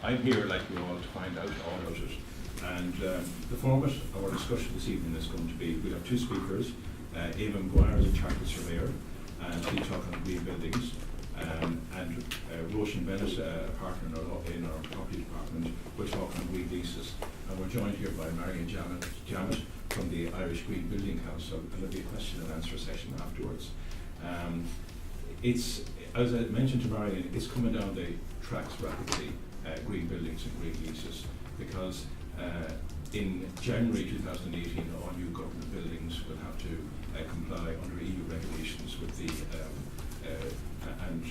I'm here, like you all, to find out all about it. And the format of our discussion this evening is going to be, we have two speakers. Eamonn Maguire is a chartered surveyor, and he'll talk on green buildings. And Roisin Bennett, a partner in our property department, will talk on green leases. And we're joined here by Marion Jammet from the Irish Green Building Council, and there'll be a question and answer session afterwards. It's, as I mentioned to Marion, it's coming down the tracks rapidly, green buildings and green leases, because in January 2018, all new government buildings will have to comply under EU regulations with the and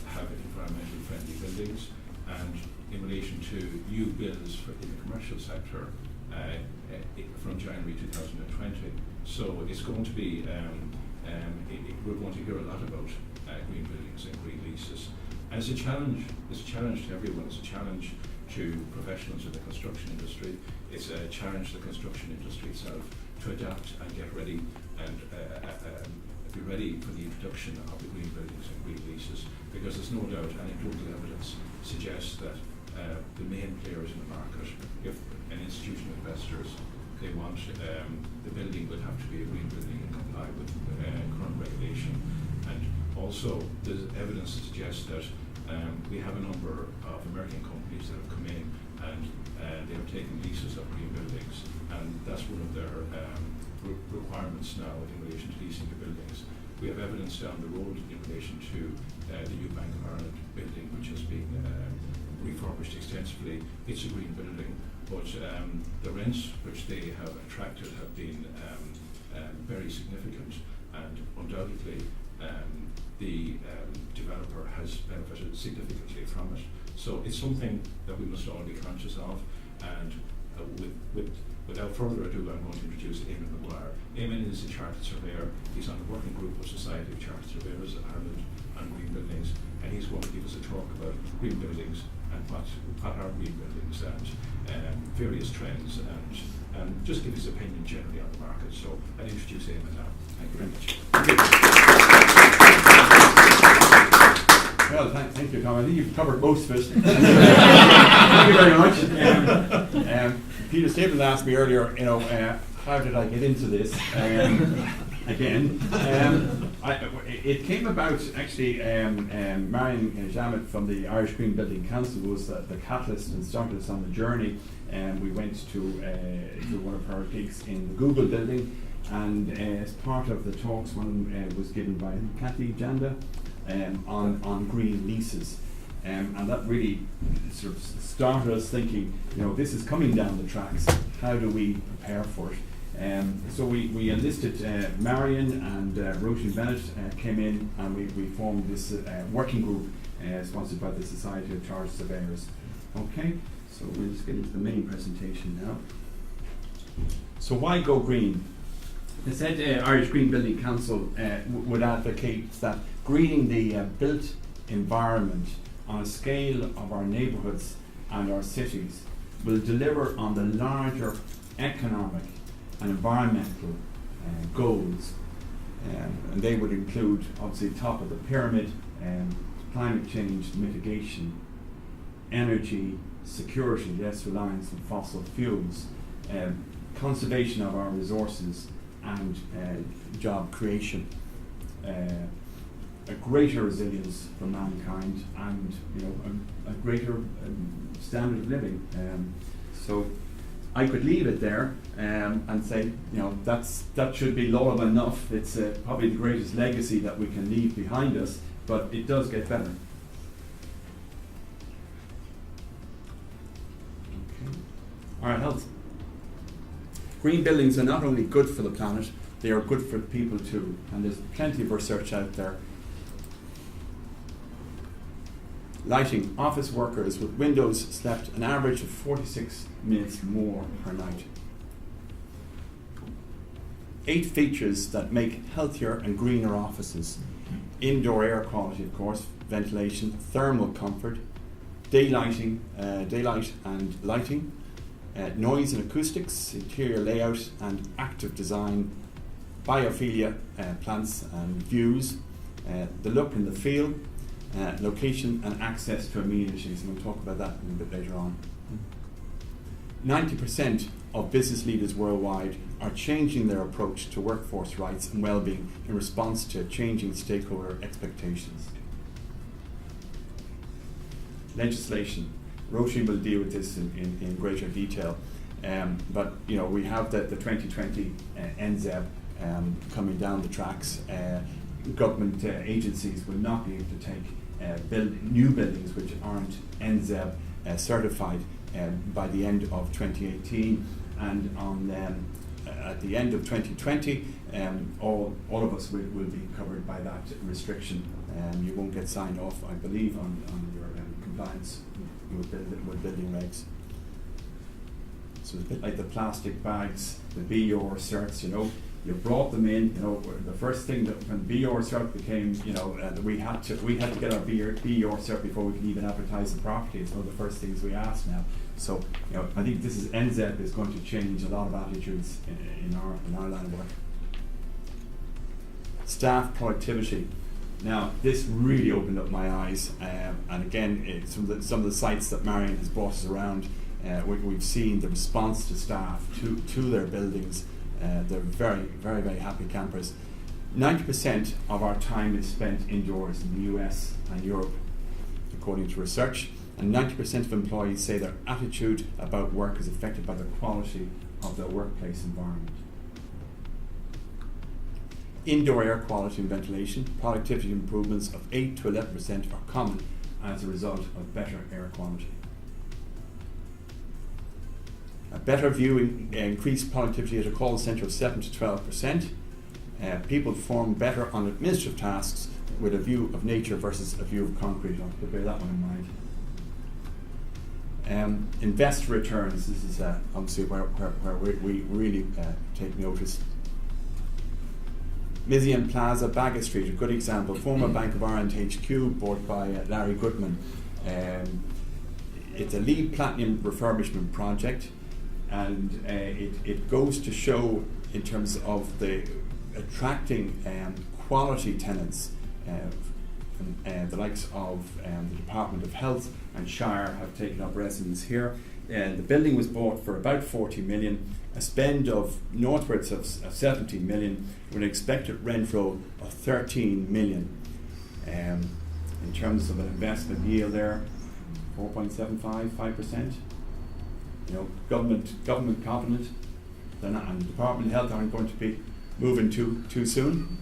have environmentally friendly buildings. And in relation to new builds in the commercial sector from January 2020, so it's going to be we're going to hear a lot about green buildings and green leases. And it's a challenge. It's a challenge to everyone. It's a challenge to professionals in the construction industry. It's a challenge to the construction industry itself to adapt and get ready and be ready for the introduction of the green buildings and green leases, because there's no doubt anecdotal evidence suggests that the main players in the market, if an institutional investors, they want the building will have to be a green building and comply with current regulation. And also there's evidence to suggest that we have a number of American companies that have come in and they have taken leases of green buildings, and that's one of their requirements now in relation to leasing the buildings. We have evidence down the road in relation to the new Bank of Ireland building, which has been refurbished extensively. It's a green building, but the rents which they have attracted have been very significant, and undoubtedly the developer has benefited significantly from it. So it's something that we must all be conscious of, and without further ado, I'm going to introduce Eamonn Maguire. Eamonn is a chartered surveyor. He's on the working group of Society of Chartered Surveyors in Ireland and Green Buildings, and he's going to give us a talk about green buildings and what are green buildings and various trends, and just give his opinion generally on the market. So I'll introduce Eamonn now. Thank you very much. Well, thank you, Tom. I think you've covered most of it. Thank you very much. Peter Stapleton asked me earlier, how did I get into this again? It came about actually. Marion Jammet from the Irish Green Building Council was the catalyst and started us on the journey. We went to one of her gigs in the Google building, and as part of the talks, one was given by Kathy Janda on green leases. And that really sort of started us thinking, this is coming down the tracks. How do we prepare for it? So we enlisted Marion, and Roisin Bennett came in, and we formed this working group sponsored by the Society of Chartered Surveyors. Okay, so we'll just get into the main presentation now. So why go green? They said Irish Green Building Council would advocate that greening the built environment on a scale of our neighbourhoods and our cities will deliver on the larger economic and environmental goals, and they would include obviously top of the pyramid, climate change mitigation, energy security, less reliance on fossil fuels, conservation of our resources, and job creation. A greater resilience for mankind, and a greater standard of living. So I could leave it there and say, that should be laudable enough. It's probably the greatest legacy that we can leave behind us, but it does get better. Okay. Our health. Green buildings are not only good for the planet, they are good for people too, and there's plenty of research out there. Lighting. Office workers with windows slept an average of 46 minutes more per night. 8 features that make healthier and greener offices. Indoor air quality, of course, ventilation, thermal comfort, daylight and lighting, noise and acoustics, interior layout and active design, biophilia, plants and views, the look and the feel, Location and access to amenities, and we'll talk about that a little bit later on. 90% of business leaders worldwide are changing their approach to workforce rights and well-being in response to changing stakeholder expectations. Legislation. Roisin will deal with this in greater detail, but we have the 2020 NZEB coming down the tracks. Government agencies will not be able to take new buildings which aren't NZEB certified by the end of 2018, and at the end of 2020 all of us will be covered by that restriction. You won't get signed off, I believe, on your compliance with building regs. So it's a bit like the plastic bags, the BR certs, you brought them in, the first thing that when BR cert became, we had to get our BR cert before we could even advertise the property. It's one of the first things we ask now. So, I think this NZEB is going to change a lot of attitudes in our line of work. Staff productivity. Now, this really opened up my eyes, and again, some of the sites that Marion has brought us around, we've seen the response to staff to their buildings. They're very, very, very happy campers. 90% of our time is spent indoors in the US and Europe, according to research, and 90% of employees say their attitude about work is affected by the quality of their workplace environment. Indoor air quality and ventilation, productivity improvements of 8 to 11% are common as a result of better air quality. A better view increased productivity at a call centre of 7 to 12%. People perform better on administrative tasks with a view of nature versus a view of concrete. I'll have to bear that one in mind. Investor returns, this is obviously where we really take notice. Mizian Plaza, Baggot Street, a good example. Former Bank of Ireland HQ, bought by Larry Goodman. It's a LEED Platinum refurbishment project, and it goes to show in terms of the attracting quality tenants. The likes of the Department of Health and Shire have taken up residence here. The building was bought for about 40 million, a spend of northwards of 70 million, with an expected rent roll of 13 million. In terms of an investment yield there, 4.75%. Government covenant. They're not, and the Department of Health aren't going to be moving too soon.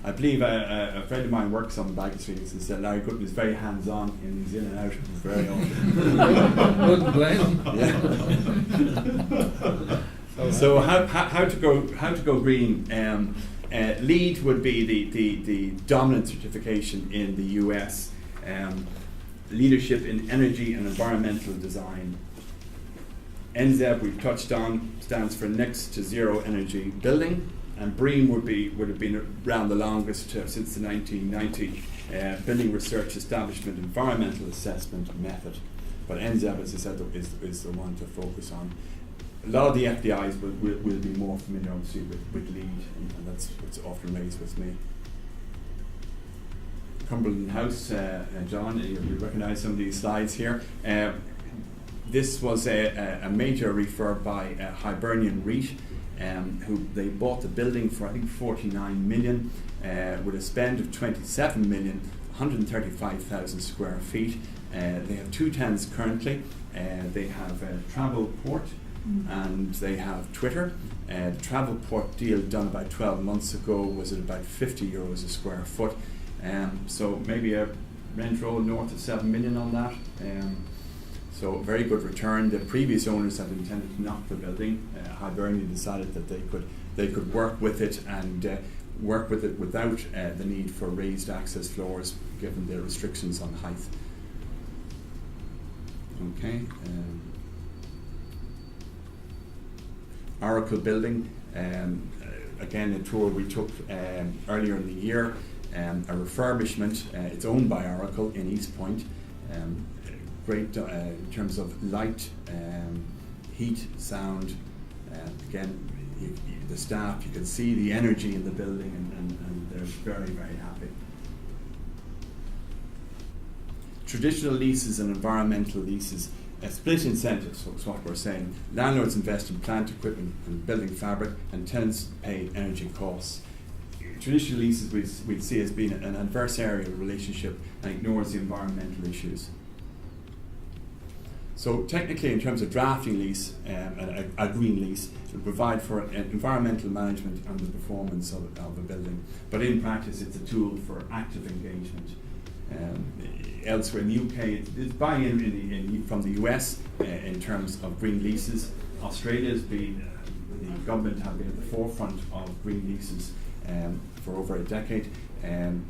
I believe a friend of mine works on Baggot Street. He said Larry Goodman is very hands-on, and he's in and out very often. Wouldn't blame him. Yeah. So how to go green? LEED would be the dominant certification in the US. Leadership in energy and environmental design. NZEB we've touched on, stands for Next to Zero Energy Building, and BREEAM would have been around the longest since the 1990 Building Research Establishment Environmental Assessment Method. But NZEB, as I said, is the one to focus on. A lot of the FDIs will be more familiar, obviously, with LEED, and that's what's often raised with me. Cumberland House, John, you recognise some of these slides here. This was a major refurb by Hibernian REIT, who they bought the building for I think 49 million, with a spend of 27 million, 135,000 square feet. They have two tenants currently. They have Travelport and they have Twitter. The Travelport deal done about 12 months ago was at about 50 euros a square foot. So maybe a rent roll north of 7 million on that. So very good return. The previous owners had intended to knock the building. Hibernian decided that they could work with it and work with it without the need for raised access floors, given the restrictions on height. Okay. Oracle building. Again, a tour we took earlier in the year. A refurbishment. It's owned by Oracle in East Point. Great in terms of light, heat, sound. Again, the staff, you can see the energy in the building, and they're very, very happy. traditional leases and environmental leases, split incentives, is what we're saying. Landlords invest in plant equipment and building fabric, and tenants pay energy costs. Traditional leases we'd see as being an adversarial relationship and ignores the environmental issues. So technically, in terms of drafting lease, a green lease will provide for environmental management and the performance of a building. But in practice, it's a tool for active engagement. Elsewhere in the UK, it's buy-in from the US in terms of green leases. Australia's been, the government have been at the forefront of green leases for over a decade.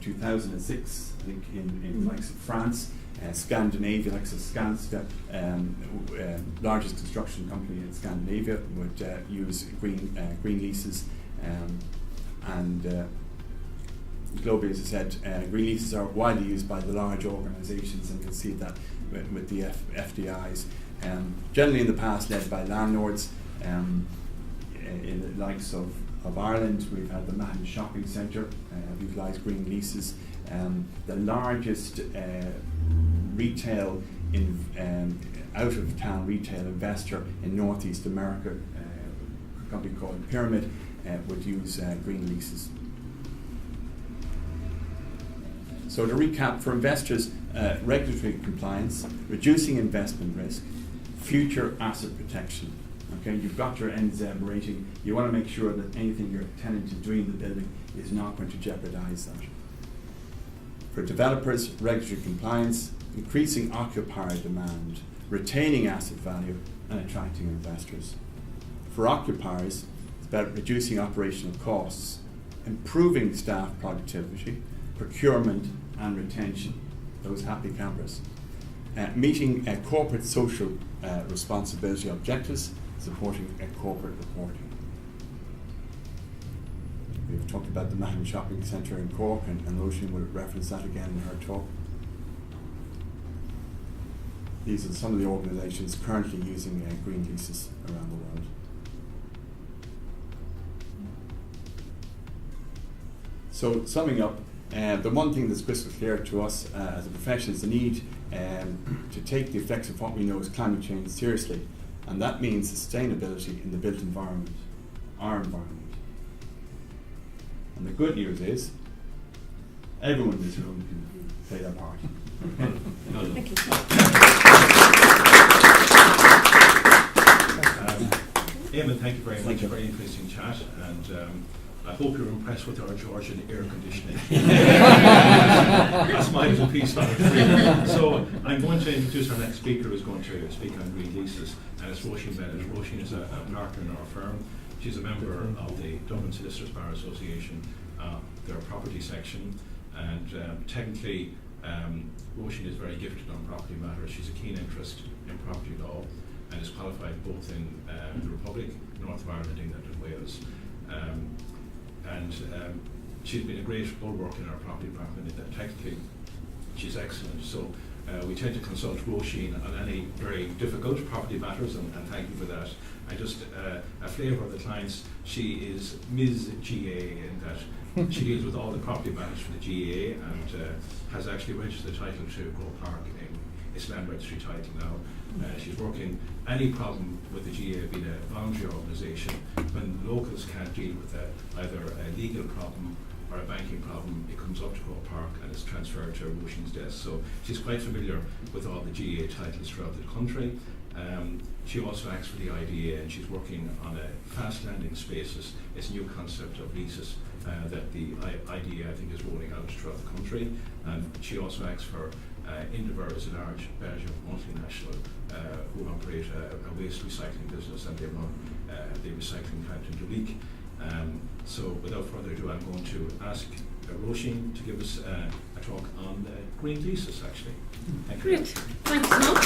2006, I think, in likes of France, Scandinavia, likes of Skanska, largest construction company in Scandinavia, would use green leases, and globally, as I said, green leases are widely used by the large organisations, and you'll see that with the FDIs. Generally in the past led by landlords. In the likes of Ireland, we've had the Meldon shopping centre utilised green leases. The largest retail out-of-town retail investor in Northeast America, a company called Pyramid, would use green leases. So to recap, for investors, regulatory compliance, reducing investment risk, future asset protection. Okay, you've got your NZEB rating. You want to make sure that anything your tenant is doing in the building is not going to jeopardise that. For developers, regulatory compliance, increasing occupier demand, retaining asset value, and attracting investors. For occupiers, it's about reducing operational costs, improving staff productivity, procurement and retention, those happy campers. Meeting corporate social responsibility objectives, supporting corporate reporting. We've talked about the Meldon Shopping Centre in Cork, and Roisin will reference that again in her talk. These are some of the organisations currently using green leases around the world. So, summing up, the one thing that's crystal clear to us as a profession is the need to take the effects of what we know as climate change seriously, and that means sustainability in the built environment, our environment. And the good news is, everyone in this room can play their part. Thank you. Eamonn, thank you very much. A very interesting chat, and I hope you're impressed with our Georgian air conditioning. That's my little piece on it. So I'm going to introduce our next speaker, who's going to speak on green leases, and it's Roisin Bennett. Roisin is a partner in our firm. She's a member of the Dublin Solicitors Bar Association, their property section, and technically Roisin is very gifted on property matters. She's a keen interest in property law and is qualified both in the Republic, North of Ireland, England and Wales. She's been a great bulwark in our property department. Technically, she's excellent. So we tend to consult Roisin on any very difficult property matters, and thank you for that. And just a flavour of the clients, she is Ms. GA in that she deals with all the property matters for the GA, and has actually registered the title to Grove Park in its land registry title now. She's working any problem with the GA being a voluntary organisation. When locals can't deal with either a legal problem or a banking problem, it comes up to Grove Park and is transferred to Roisin's desk. So she's quite familiar with all the GA titles throughout the country. She also acts for the IDA, and she's working on a fast landing spaces. It's a new concept of leases that the IDA, I think, is rolling out throughout the country. And she also acts for Indiver is a large Belgian multinational who operate a waste recycling business, and they run the recycling plant in Duleek. So without further ado, I'm going to ask Roisin to give us a talk on green leases, actually. Thank you. Great. Thanks so much.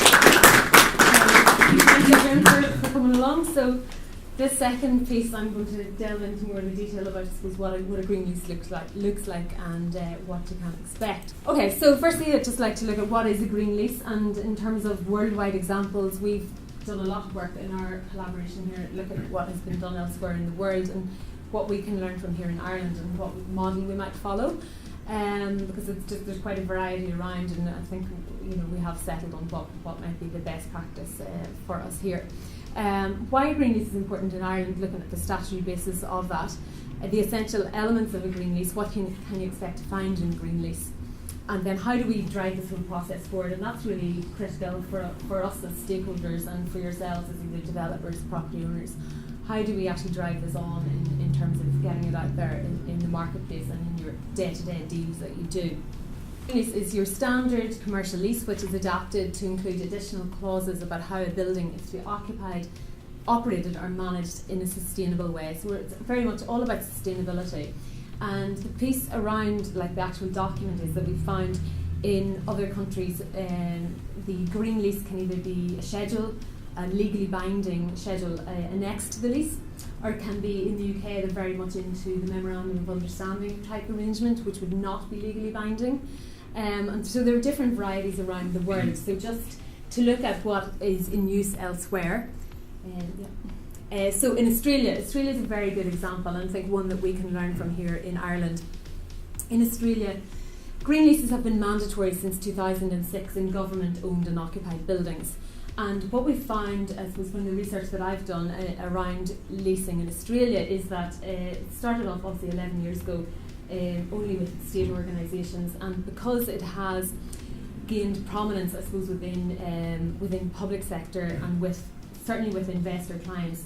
Thank you again for coming along. So this second piece, I'm going to delve into more of the detail about, I suppose, what a green lease looks like and what you can expect. Okay, so firstly, I'd just like to look at what is a green lease, and in terms of worldwide examples, we've done a lot of work in our collaboration here, look at what has been done elsewhere in the world and what we can learn from here in Ireland and what model we might follow. because there's quite a variety around, and I think we have settled on what might be the best practice for us here. Why a green lease is important in Ireland, looking at the statutory basis of that, the essential elements of a green lease, what can you expect to find in a green lease, and then how do we drive this whole process forward, and that's really critical for us as stakeholders and for yourselves as either developers, property owners. How do we actually drive this on in terms of getting it out there in the marketplace and in your day-to-day deals that you do? Lease is your standard commercial lease, which is adapted to include additional clauses about how a building is to be occupied, operated or managed in a sustainable way. So it's very much all about sustainability. And the piece around the actual document is that we found in other countries the green lease can either be a schedule, a legally binding schedule annexed to the lease, or it can be, in the UK, they're very much into the memorandum of understanding type arrangement, which would not be legally binding. And so there are different varieties around the world. So just to look at what is in use elsewhere. So in Australia is a very good example, and I think one that we can learn from here in Ireland. In Australia, green leases have been mandatory since 2006 in government-owned and occupied buildings. And what we've found, I suppose, from the research that I've done around leasing in Australia is that it started off obviously 11 years ago only with state organisations, and because it has gained prominence, I suppose, within public sector and certainly with investor clients,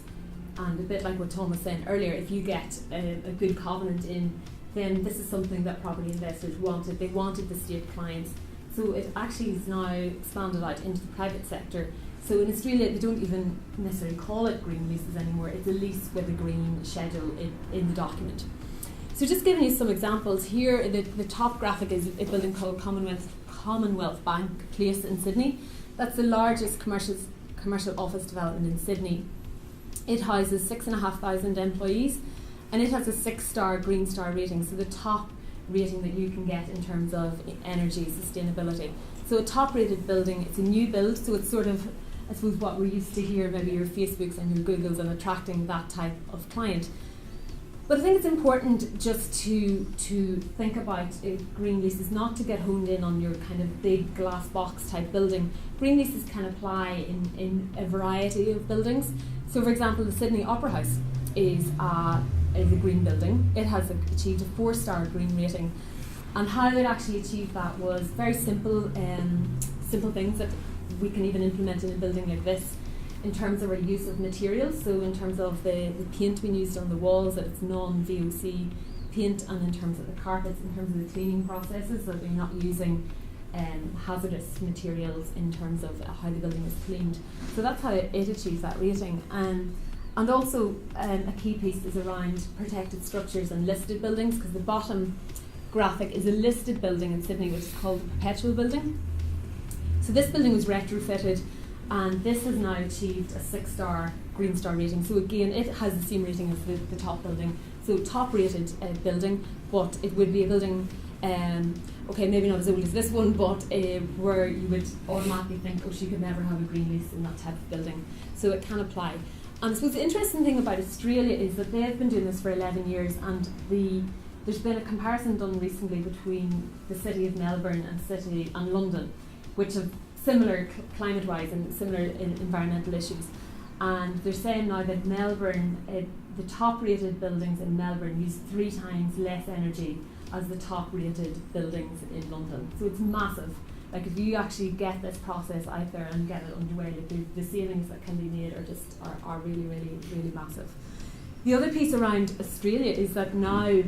and a bit like what Tom was saying earlier, if you get a good covenant in, then this is something that property investors wanted. They wanted the state clients. So it actually is now expanded out into the private sector. So in Australia, they don't even necessarily call it green leases anymore. It's a lease with a green schedule in the document. So just giving you some examples here, the top graphic is a building called Commonwealth Bank Place in Sydney. That's the largest commercial office development in Sydney. It houses 6,500 employees, and it has a 6-star Green Star rating, so the top rating that you can get in terms of energy sustainability. So a top-rated building, it's a new build, so it's sort of, I suppose, what we're used to here, maybe your Facebooks and your Googles, and attracting that type of client. But I think it's important just to think about green leases, not to get honed in on your kind of big glass box type building. Green leases can apply in a variety of buildings. So, for example, the Sydney Opera House is a green building. It has achieved a 4-star green rating. And how it actually achieved that was very simple things that we can even implement in a building like this, in terms of our use of materials, so in terms of the paint being used on the walls, that it's non-VOC paint, and in terms of the carpets, in terms of the cleaning processes, that we're not using hazardous materials in terms of how the building is cleaned. So that's how it achieves that rating. And also a key piece is around protected structures and listed buildings, because the bottom graphic is a listed building in Sydney which is called the Perpetual Building. So this building was retrofitted, and this has now achieved a 6-star Green Star rating. So again, it has the same rating as the top building. So top rated building, but it would be a building, maybe not as old as this one, but where you would automatically think, oh, she could never have a green lease in that type of building. So it can apply. And I suppose the interesting thing about Australia is that they have been doing this for 11 years, and there's been a comparison done recently between the city of Melbourne and London, which have similar climate-wise and similar environmental issues. And they're saying now that Melbourne, the top-rated buildings in Melbourne use 3 times less energy as the top-rated buildings in London. So it's massive. Like, if you actually get this process out there and get it underway, the savings that can be made are really, really, really massive. The other piece around Australia is that now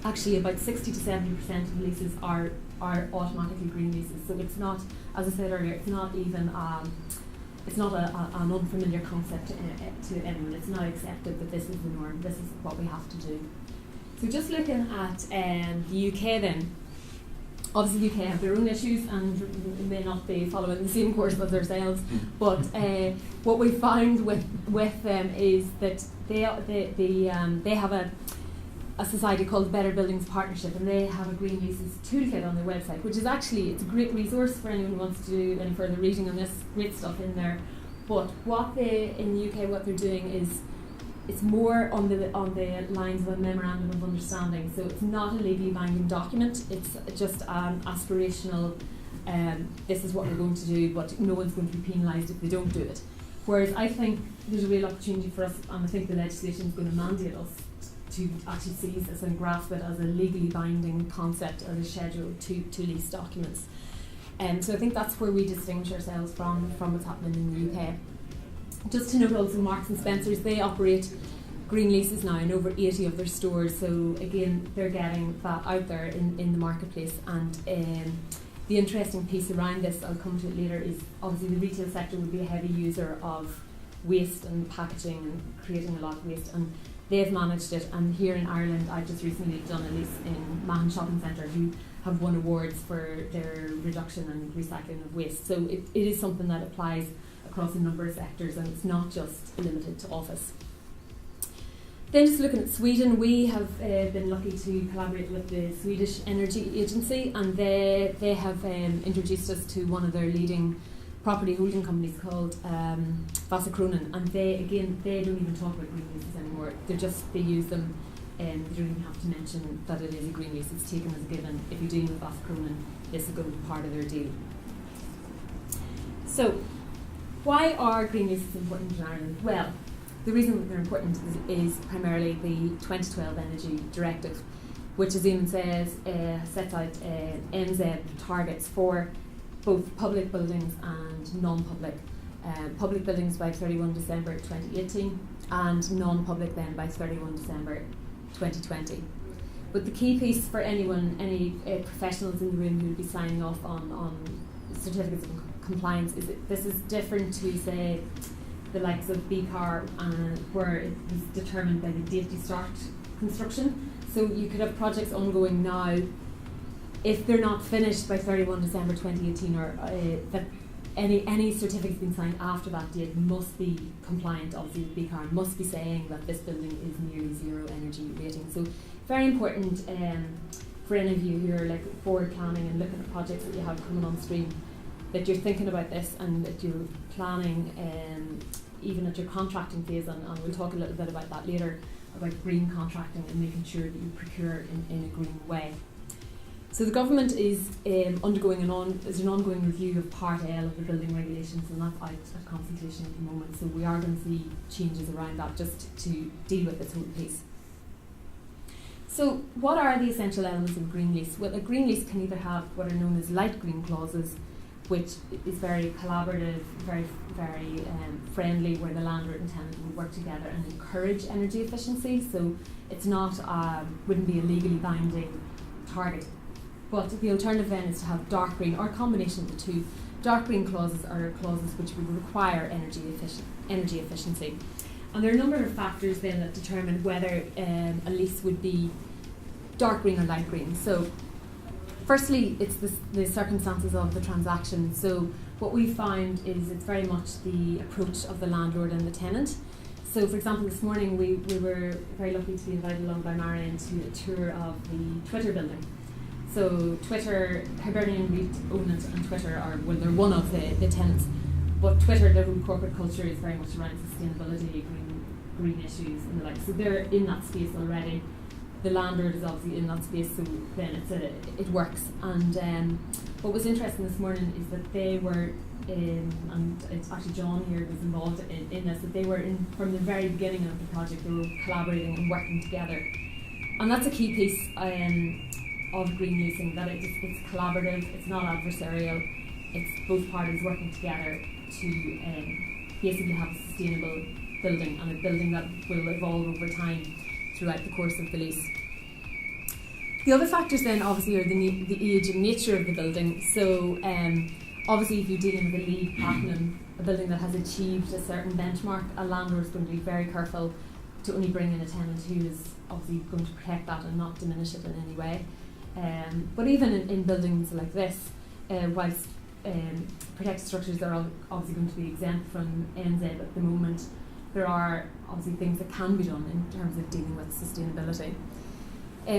actually about 60 to 70% of leases are automatically green leases. So it's not, as I said earlier, it's not even an unfamiliar concept to anyone. It's now accepted that this is the norm. This is what we have to do. So just looking at the UK then. Obviously, the UK have their own issues and may not be following the same course as ourselves. But what we found with them is that they have a society called Better Buildings Partnership, and they have a Green Leases toolkit on their website, which is actually, it's a great resource for anyone who wants to do any further reading on this. Great stuff in there. But in the UK, what they're doing is it's more on the lines of a memorandum of understanding. So it's not a legally binding document. It's just an aspirational. This is what we're going to do, but no one's going to be penalised if they don't do it. Whereas I think there's a real opportunity for us, and I think the legislation is going to mandate us to actually seize this and grasp it as a legally binding concept as a schedule to lease documents. So I think that's where we distinguish ourselves from what's happening in the UK. Just to note also, Marks and Spencer's, they operate Green Leases now in over 80 of their stores, so again they're getting that out there in the marketplace. And the interesting piece around this, I'll come to it later, is obviously the retail sector would be a heavy user of waste and packaging and creating a lot of waste, and they've managed it. And here in Ireland, I've just recently done a lease in Meldon Shopping Centre, who have won awards for their reduction and recycling of waste. So it is something that applies across a number of sectors, and it's not just limited to office. Then just looking at Sweden, we have been lucky to collaborate with the Swedish Energy Agency, and they have introduced us to one of their leading property holding companies called Vasakronan, and they don't even talk about green leases anymore. They use them, and they don't even have to mention that it is a green lease. It's taken as a given. If you're dealing with Vasakronan, this is going to be part of their deal. So, why are green leases important in Ireland? Well, the reason that they're important is primarily the 2012 Energy Directive, which, as Eamonn says, sets out NZ targets for both public buildings and non-public. Public buildings by 31 December 2018 and non-public then by 31 December 2020. But the key piece for any professionals in the room who would be signing off on certificates of compliance is that this is different to, say, the likes of BCAR, where it was determined by the date you start construction. So you could have projects ongoing now. If they're not finished by 31 December 2018, or that any certificate being signed after that date must be compliant, obviously, with BCAR, must be saying that this building is nearly zero energy rating. So very important for any of you who are like forward planning and looking at projects that you have coming on stream, that you're thinking about this and that you're planning even at your contracting phase, and we'll talk a little bit about that later, about green contracting and making sure that you procure in a green way. So the government is undergoing an ongoing review of Part L of the building regulations, and that's out at consultation at the moment. So we are going to see changes around that just to deal with this whole piece. So what are the essential elements of a green lease? Well, a green lease can either have what are known as light green clauses, which is very collaborative, very friendly, where the landlord and tenant will work together and encourage energy efficiency. So it's not wouldn't be a legally binding target. But the alternative then is to have dark green, or a combination of the two. Dark green clauses are clauses which would require energy efficiency. And there are a number of factors then that determine whether a lease would be dark green or light green. So firstly, it's the circumstances of the transaction. So what we found is it's very much the approach of the landlord and the tenant. So for example, this morning we were very lucky to be invited along by Marion to a tour of the Twitter building. So Twitter, Hibernian REIT own it, and Twitter they're one of the tenants. But Twitter, their own corporate culture is very much around sustainability, green issues and the like. So they're in that space already. The landlord is obviously in that space, so then it works. And what was interesting this morning is that they were and it's actually John here was involved in this, that they were from the very beginning of the project, they were collaborating and working together. And that's a key piece of green leasing, that it's collaborative, it's not adversarial, it's both parties working together to basically have a sustainable building, and a building that will evolve over time throughout the course of the lease. The other factors then obviously are the age and nature of the building. So obviously if you're dealing with a LEED Platinum, a building that has achieved a certain benchmark, a landlord is going to be very careful to only bring in a tenant who is obviously going to protect that and not diminish it in any way. But even in buildings like this, whilst protected structures are obviously going to be exempt from NZ at the moment, there are obviously things that can be done in terms of dealing with sustainability.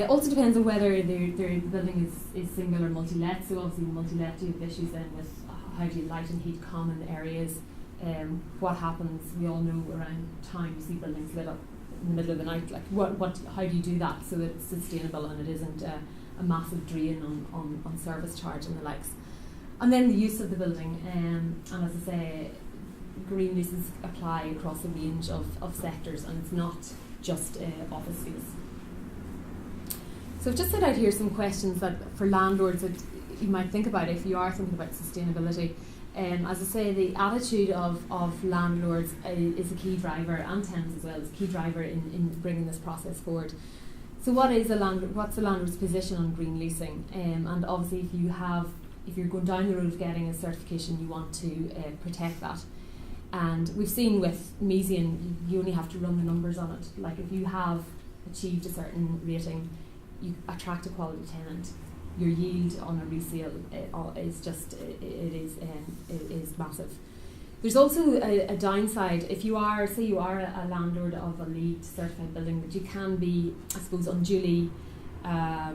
Also depends on whether the building is single or multi-let. So obviously multi-let, you have issues then with how do you light and heat common areas. What happens, we all know around time you see buildings lit up in the middle of the night. Like, how do you do that so that it's sustainable and it isn't a massive drain on service charge and the likes? And then the use of the building, and as I say, green leases apply across a range of sectors, and it's not just office space. So I've just set out here some questions that for landlords that you might think about if you are thinking about sustainability. As I say, the attitude of landlords is a key driver, and tenants as well, is a key driver in bringing this process forward. So what's the landlord's position on green leasing? And obviously if you're going down the road of getting a certification, you want to protect that. And we've seen with Mesian, you only have to run the numbers on it. Like, if you have achieved a certain rating, you attract a quality tenant. Your yield on a resale is massive. There's also a downside if you are, say you are a landlord of a LEED certified building, that you can be, I suppose, unduly, that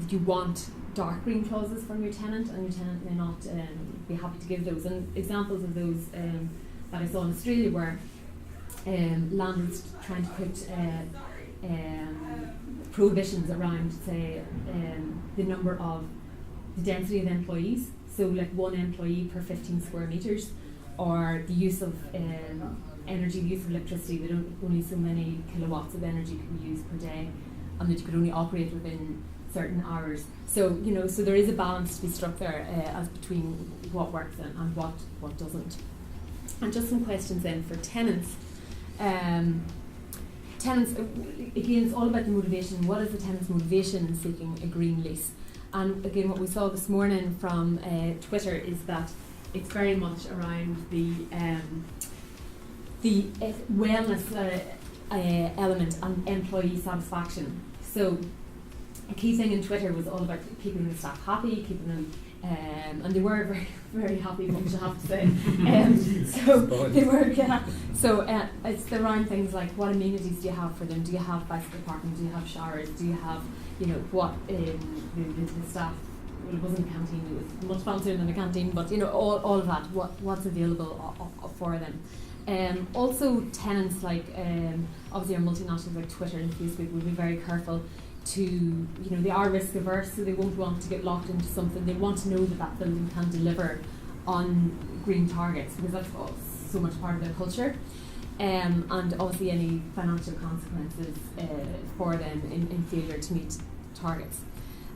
you want dark green clauses from your tenant, and your tenant may not be happy to give those. And examples of those that I saw in Australia were landlords trying to put prohibitions around, say, the density of employees. So, like 1 employee per 15 square metres, or the use of energy, the use of electricity. That only so many kilowatts of energy could be used per day, and that you could only operate within certain hours. So, so there is a balance to be struck there as between what works and what doesn't. And just some questions then for tenants. Tenants, again, it's all about the motivation. What is the tenant's motivation in seeking a green lease? And again, what we saw this morning from Twitter is that it's very much around the wellness element and employee satisfaction. So a key thing in Twitter was all about keeping the staff happy, keeping them, and they were very, very happy, bunch, I have to say. So they were, yeah. So it's around things like, what amenities do you have for them? Do you have bicycle parking? Do you have showers? Do you have, what the staff? Well, it wasn't a canteen. It was much fancier than a canteen, but all of that. What's available for them? Also, tenants like obviously our multinationals like Twitter and Facebook will be very careful to, they are risk averse, so they won't want to get locked into something. They want to know that building can deliver on green targets, because that's so much part of their culture. And obviously any financial consequences for them in failure to meet targets.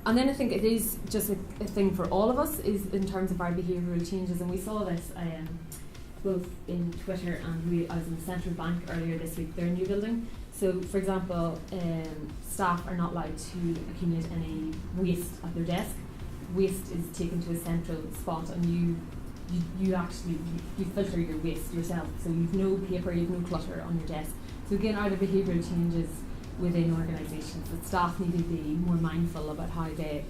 And then I think it is just a thing for all of us, is in terms of our behavioural changes, and we saw this both in Twitter, and I was in the Central Bank earlier this week, their new building. So, for example, staff are not allowed to accumulate any waste at their desk. Waste is taken to a central spot, and you actually filter your waste yourself. So you've no paper, you've no clutter on your desk. So again, are there behavioural changes within organisations that staff need to be more mindful about how they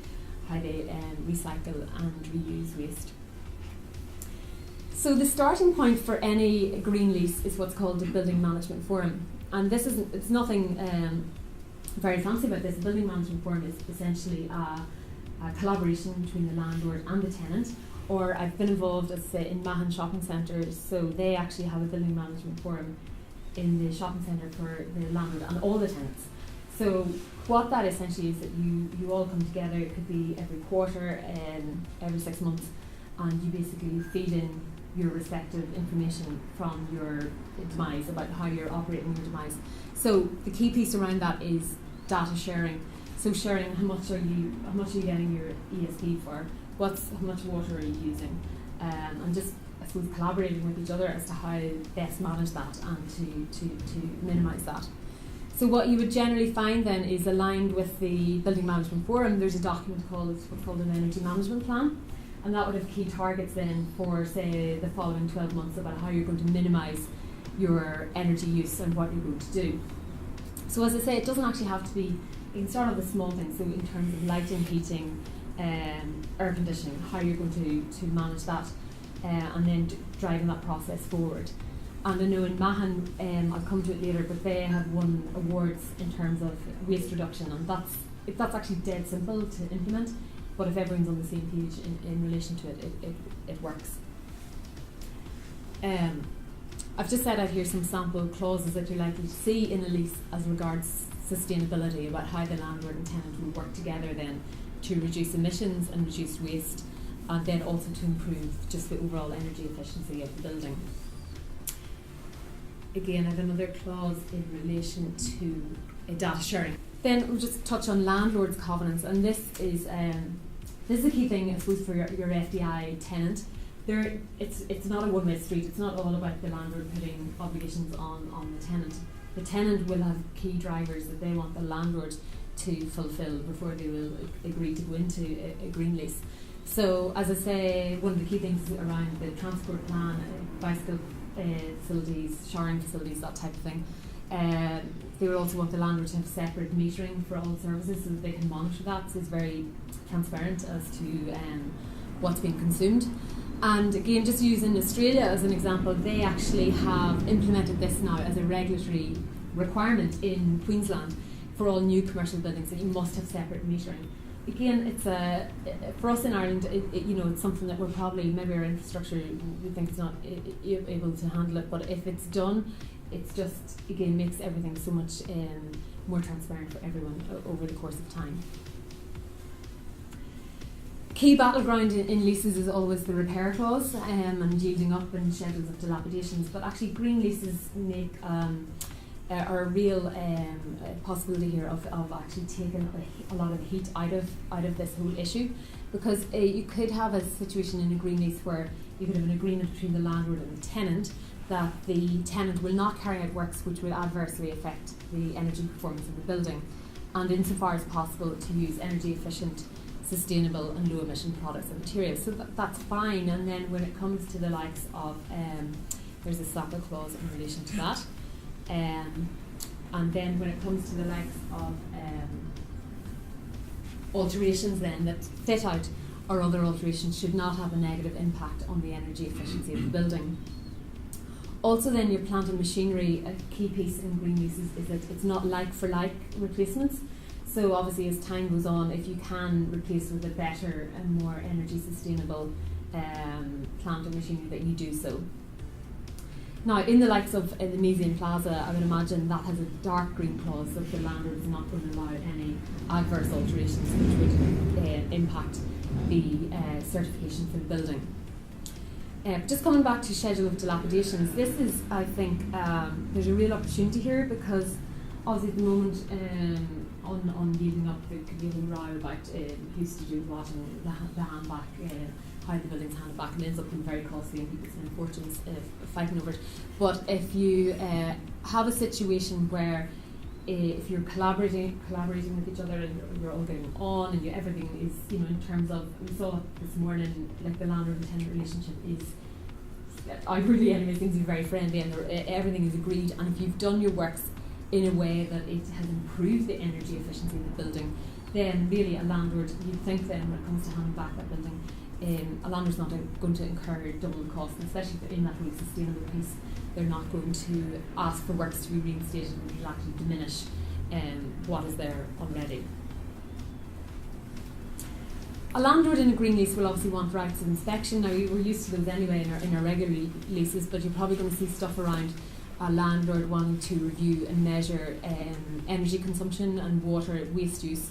recycle and reuse waste? So the starting point for any green lease is what's called a building management forum. And it's nothing very fancy about this. The building management forum is essentially a collaboration between the landlord and the tenant. Or I've been involved, as I say, in Mahon shopping centres, so they actually have a building management forum in the shopping centre for the landlord and all the tenants. So what that essentially is that you all come together. It could be every quarter, every 6 months, and you basically feed in your respective information from your demise about how you're operating your demise. So the key piece around that is data sharing. So sharing how much are you getting your ESP for, how much water are you using, and just, I suppose, collaborating with each other as to how best manage that and to minimise that. So what you would generally find then is, aligned with the building management forum, there's a document what's called an energy management plan. And that would have key targets then for, say, the following 12 months about how you're going to minimise your energy use and what you're going to do. So as I say, it doesn't actually have to be, you can start off with small things, so in terms of lighting, heating, air conditioning, how you're going to manage that, and then driving that process forward. And I know in Mahon, I'll come to it later, but they have won awards in terms of waste reduction, and that's actually dead simple to implement. But if everyone's on the same page in relation to it, it works. I've just set out here some sample clauses that you're likely to see in a lease as regards sustainability, about how the landlord and tenant will work together then to reduce emissions and reduce waste, and then also to improve just the overall energy efficiency of the building. Again, I have another clause in relation to data sharing. Then we'll just touch on landlord's covenants, and this is a key thing, I suppose, for your FDI tenant. It's not a one-way street. It's not all about the landlord putting obligations on the tenant. The tenant will have key drivers that they want the landlord to fulfil before they will agree to go into a green lease. So, as I say, one of the key things is around the transport plan, bicycle facilities, showering facilities, that type of thing. They will also want the landlord to have separate metering for all services so that they can monitor that, so it's very transparent as to what's being consumed. And again, just using Australia as an example, they actually have implemented this now as a regulatory requirement in Queensland for all new commercial buildings, that you must have separate metering. Again, it's for us in Ireland, it's something that we're probably, maybe our infrastructure, we think it's not able to handle it, but if it's done, it's just, again, makes everything so much more transparent for everyone over the course of time. Key battleground in leases is always the repair clause and yielding up and schedules of dilapidations, but actually green leases make are a real possibility here of actually taking a lot of the heat out of this whole issue, because you could have a situation in a green lease where you could have an agreement between the landlord and the tenant that the tenant will not carry out works which will adversely affect the energy performance of the building, and insofar as possible to use energy efficient, sustainable and low emission products and materials. So that's fine. And then when it comes to the likes of, there's a sample clause in relation to that. And then when it comes to the likes of alterations then that fit out or other alterations should not have a negative impact on the energy efficiency of the building. Also then your plant and machinery, a key piece in green leases is that it's not like for like replacements. So obviously as time goes on, if you can replace with a better and more energy sustainable plant and machinery, that you do so. Now in the likes of the Museum Plaza, I would imagine that has a dark green clause that the landlord is not going to allow any adverse alterations which would impact the certification for the building. Just coming back to schedule of dilapidations, this is, I think, there's a real opportunity here, because obviously at the moment on leading up there could be a row about who's to do what and the hand back, how the building's handed back, and it ends up being very costly and people spend fortunes fighting over it. But if you have a situation where if you're collaborating with each other and you're all getting on and everything is, in terms of, we saw this morning, like the landlord and tenant relationship is, outwardly anyways, things are very friendly and everything is agreed, and if you've done your works in a way that it has improved the energy efficiency of the building, then really a landlord, you'd think then when it comes to handing back that building, a landlord's not going to incur double the cost, and especially in that really sustainable piece, they're not going to ask for works to be reinstated, which will actually diminish what is there already. A landlord in a green lease will obviously want rights of inspection. Now, we're used to those anyway in our regular leases, but you're probably going to see stuff around a landlord wanting to review and measure energy consumption and water waste use,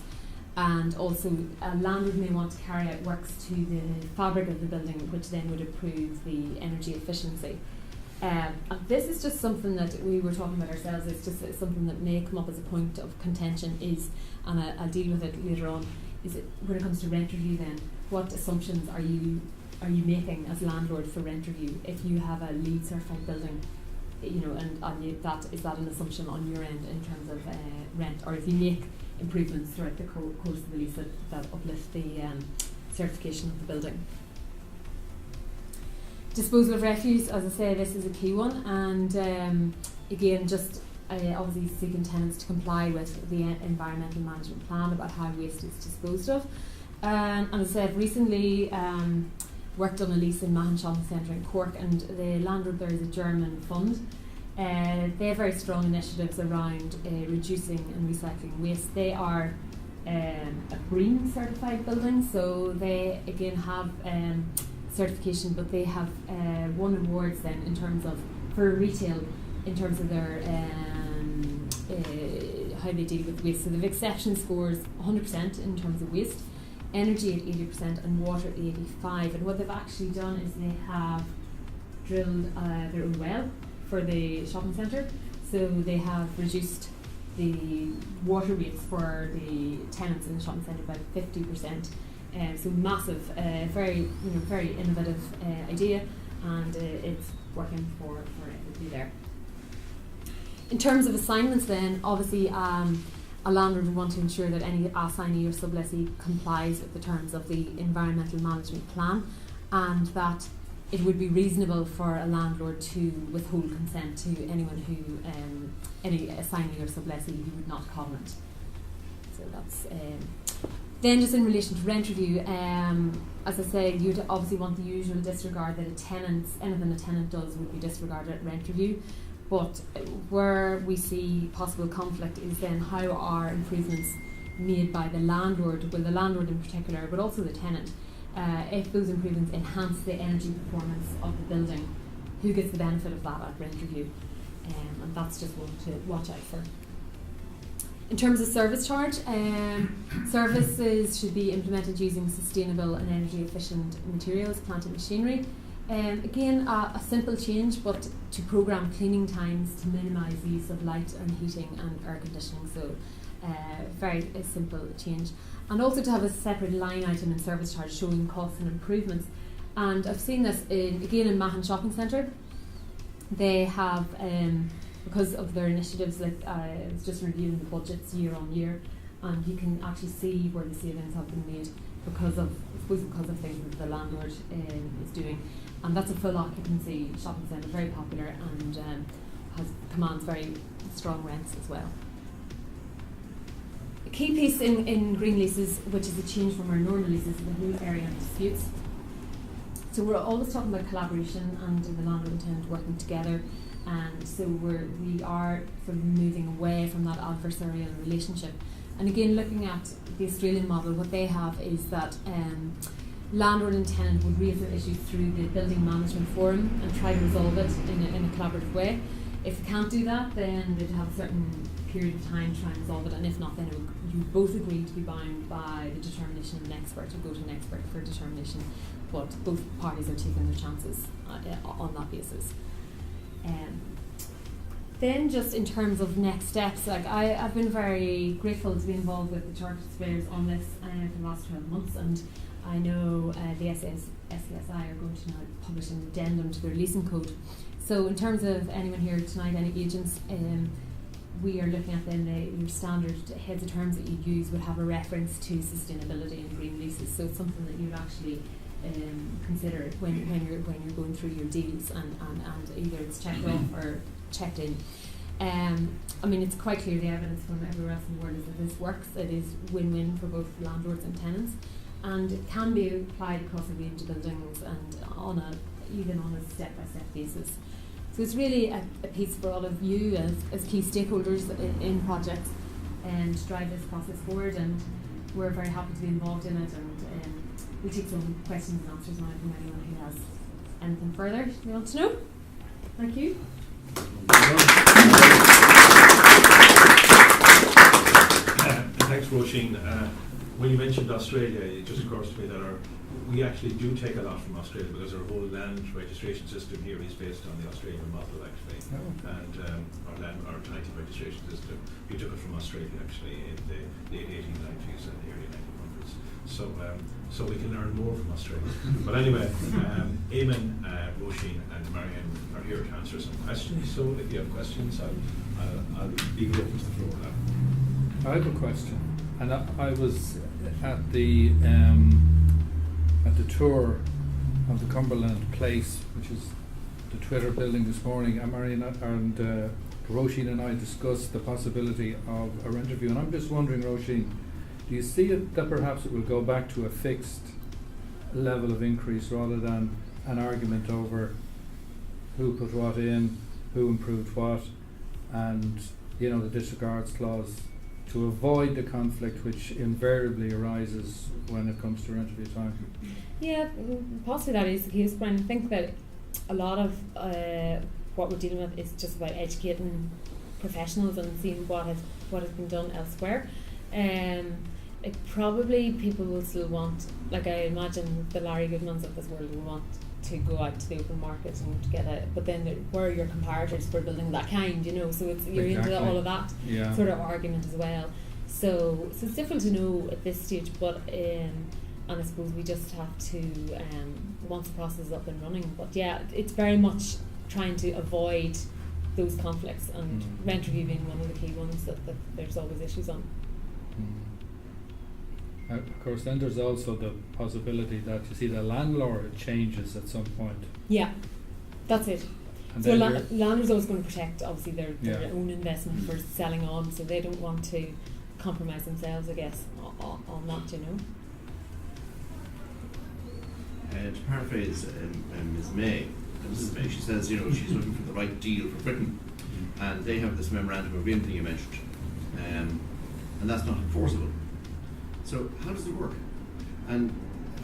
and also a landlord may want to carry out works to the fabric of the building, which then would improve the energy efficiency. And this is just something that we were talking about ourselves. It's just something that may come up as a point of contention, and I'll deal with it later on, is it, when it comes to rent review then, what assumptions are you making as landlord for rent review? If you have a LEED certified building, is that an assumption on your end in terms of rent, or if you make improvements throughout the course of the lease that uplift the certification of the building. Disposal of refuse, as I say, this is a key one, and again, just obviously seeking tenants to comply with the environmental management plan about how waste is disposed of. And as I said, recently worked on a lease in Mahon Shopping Centre in Cork, and the landlord there is a German fund. They have very strong initiatives around reducing and recycling waste. They are a green certified building, so they again have certification, but they have won awards then in terms of for retail in terms of their how they deal with waste. So they've exception scores 100% in terms of waste, energy at 80% and water at 85%. And what they've actually done is they have drilled their own well for the shopping centre. So they have reduced the water rates for the tenants in the shopping centre by 50%. So massive, very innovative idea, and it's working for everybody there. In terms of assignments then, obviously a landlord would want to ensure that any assignee or sublessee complies with the terms of the environmental management plan, and that it would be reasonable for a landlord to withhold consent to anyone who, any assignee or sublessee who would not covenant. So that's then just in relation to rent review, as I say, you'd obviously want the usual disregard that anything a tenant does would be disregarded at rent review. But where we see possible conflict is then how are improvements made by the landlord, well the landlord in particular, but also the tenant. If those improvements enhance the energy performance of the building, who gets the benefit of that at rent review? And that's just one to watch out for. In terms of service charge, services should be implemented using sustainable and energy efficient materials, plant and machinery. Again, a simple change, but to programme cleaning times to minimise the use of light and heating and air conditioning. So very simple change. And also to have a separate line item in service charge showing costs and improvements. And I've seen this in Mahon Shopping Centre. They have, because of their initiatives, like I was just reviewing the budgets year on year, and you can actually see where the savings have been made because of things that the landlord is doing. And that's a full occupancy shopping centre, very popular, and commands very strong rents as well. A key piece in Green Leases, which is a change from our normal leases, is the whole area of disputes. So we're always talking about collaboration and the landlord and tenant working together, and so we are sort of moving away from that adversarial relationship. And again, looking at the Australian model, what they have is that landlord and tenant would raise their issues through the building management forum and try to resolve it in a collaborative way. If they can't do that, then they'd have a certain period of time to try and resolve it, and if not, then you both agree to be bound by the determination of an expert, to go to an expert for determination, but both parties are taking their chances on that basis. Then just in terms of next steps, like I've been very grateful to be involved with the Chartered Surveyors on this for the last 12 months, and I know the SCSI are going to now publish an addendum to their leasing code. So in terms of anyone here tonight, any agents, we are looking at then your standard heads of terms that you use would have a reference to sustainability and green leases. So it's something that you'd actually consider when you're going through your deals, and either it's checked off or checked in. I mean, it's quite clear, the evidence from everywhere else in the world is that this works. It is win-win for both landlords and tenants, and it can be applied across a range of buildings and even on a step-by-step basis. So it's really a piece for all of you as key stakeholders in projects, and to drive this process forward, and we're very happy to be involved in it, and we'll take some questions and answers now from anyone who has anything further you want to know. Thank you. Thanks, Roisin. When you mentioned Australia, it just occurs to me that we actually do take a lot from Australia, because our whole land registration system here is based on the Australian model, actually. And our title registration system, we took it from Australia actually in the late 1890s and the early 1900s. So we can learn more from Australia. But anyway, Eamonn, Roisin and Marion are here to answer some questions. So if you have questions, I'll leave it open to the floor now. I have a question, and I was at the tour of the Cumberland Place, which is the Twitter building this morning, and Marion and Roisin and I discussed the possibility of a rent review, and I'm just wondering, Roisin, do you see it that perhaps it will go back to a fixed level of increase rather than an argument over who put what in, who improved what, and the disregards clause, to avoid the conflict which invariably arises when it comes to rent review time? Yeah, possibly that is the case, but I think that a lot of what we're dealing with is just about educating professionals and seeing what has been done elsewhere. Probably people will still want, like I imagine the Larry Goodmans of this world will want to go out to the open market and to get it, but then where are your comparators for building that kind, you know? So you're into all of that sort of argument as well. So it's difficult to know at this stage, but and I suppose we just have to once the process is up and running. But yeah, it's very much trying to avoid those conflicts, and rent review being one of the key ones that there's always issues on. Of course, then there's also the possibility that you see the landlord changes at some point. Yeah, that's it. And so landlords always going to protect, obviously, their own investment for selling on, so they don't want to compromise themselves, I guess, on that, you know. To paraphrase Ms. May, she says, you know, she's looking for the right deal for Britain, and they have this memorandum of agreement you mentioned, and that's not enforceable. So how does it work? And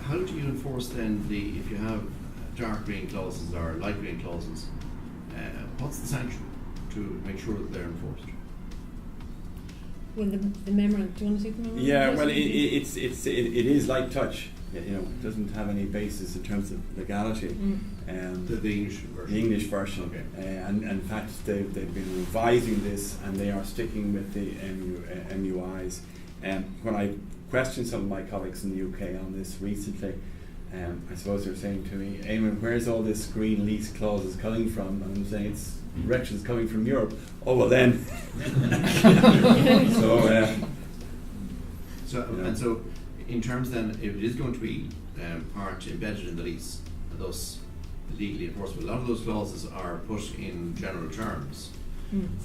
how do you enforce then if you have dark green clauses or light green clauses, what's the sanction to make sure that they're enforced? Well, the memorandum, do you want to take the memorandum? Yeah, well, it is light touch. You know, it doesn't have any basis in terms of legality. The English version. The English version. Okay. And in fact, they've been revising this, and they are sticking with the MUIs. When I questioned some of my colleagues in the UK on this recently, I suppose they're saying to me, Eamonn, where's all this green lease clauses coming from? And I'm saying it's directions coming from Europe. Oh, well then. So in terms then, if it is going to be part embedded in the lease, and thus legally enforceable, a lot of those clauses are put in general terms.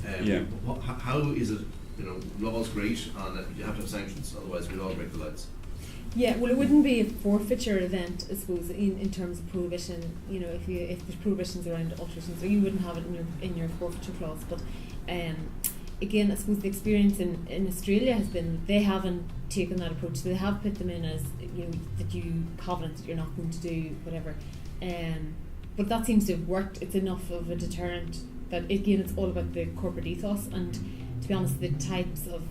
How is it, you know, law's great on it, you have to have sanctions, otherwise we'll all break the lights. Yeah, well, it wouldn't be a forfeiture event, I suppose, in terms of prohibition. You know, if there's prohibitions around alterations, so you wouldn't have it in your forfeiture clause. But again, I suppose the experience in Australia has been they haven't taken that approach. So they have put them in as, you know, that you covenant that you're not going to do whatever. But that seems to have worked. It's enough of a deterrent that, again, it's all about the corporate ethos. And to be honest, the types of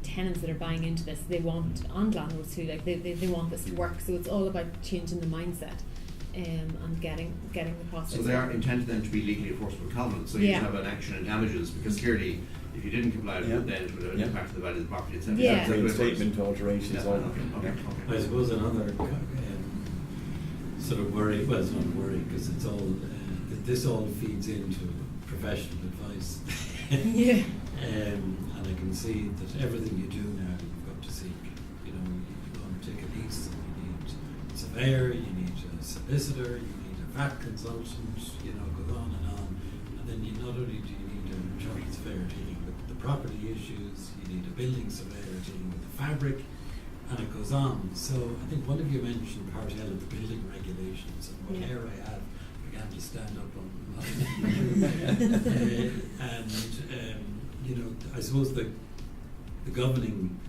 tenants that are buying into this, they want, and landlords too, like they want this to work. So it's all about changing the mindset and getting the process. So they are intended then to be legally enforceable covenants, so you can have an action and damages, because clearly if you didn't comply with it, then it would impact the value of the property, etc. Yeah. Statement alterations. Okay. I suppose another sort of worry, well, it's not a worry, because it's all this all feeds into professional advice. Yeah. And I can see that everything you do now, you've got to seek. You know, you go and take a lease, and you need a surveyor, you need a solicitor, you need a VAT consultant, you know, goes on. And then not only do you need a chartered surveyor dealing with the property issues, you need a building surveyor dealing with the fabric, and it goes on. So I think one of you mentioned Part L of the building regulations, and what hair I have began to stand up on you know, I suppose the governing,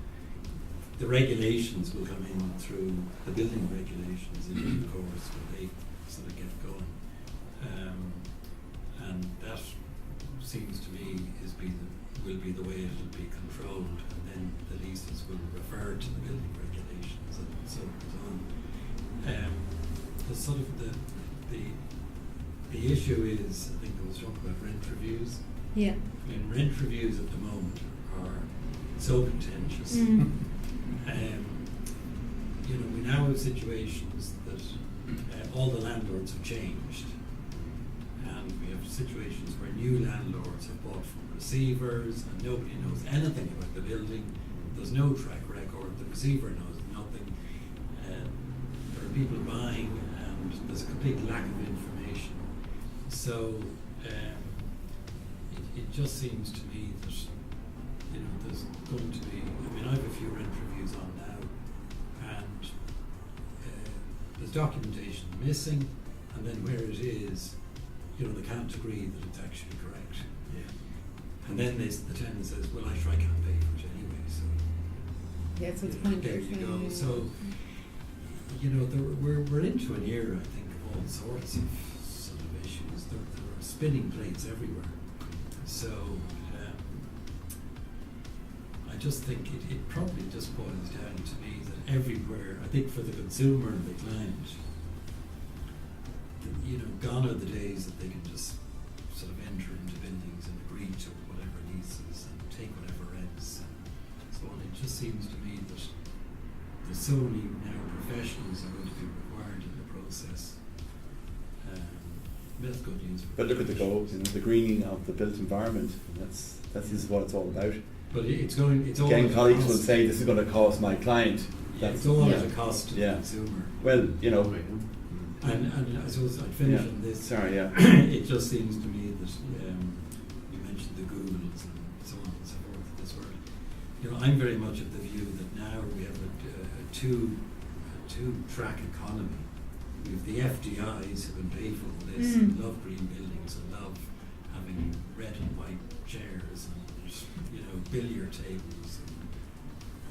the regulations will come in through the building regulations in due course when they sort of get going, and that seems to me will be the way it will be controlled, and then the leases will refer to the building regulations, and so it goes on. The sort of the issue is, I think I was talking about rent reviews. Yeah. I mean, rent reviews at the moment are so contentious. You know, we now have situations that all the landlords have changed, and we have situations where new landlords have bought from receivers, and nobody knows anything about the building. There's no track record. The receiver knows nothing. There are people buying, and there's a complete lack of information. So it just seems to me that, you know, there's going to be, I mean, I have a few rent reviews on now, and there's documentation missing, and then where it is, you know, they can't agree that it's actually correct. Yeah. And then the tenant says, well, I can't pay for it anyway, so. Yeah, so it's pointless. There you go. So, you know, we're into an era, I think, of all sorts of sort of issues. There spinning plates everywhere. So I just think it probably just boils down to me that everywhere, I think for the consumer and the client, you know, gone are the days that they can just sort of enter into buildings and agree to whatever leases and take whatever rents and so on. It just seems to me that there's so many now professionals are going to be required in the process. That's good news. But look at the goals, you know, the greening of the built environment. This is what it's all about. But it's all Again, colleagues will say this is going to cost my client. Yeah, it's all at a cost to the consumer. Well, you know. And I suppose I'd finish on this. Sorry, yeah. It just seems to me that you mentioned the Googles and so on and so forth of this world. You know, I'm very much of the view that now we have a two-track economy. We have the FDIs who can pay for all this and love green buildings and love having red and white chairs and, you know, billiard tables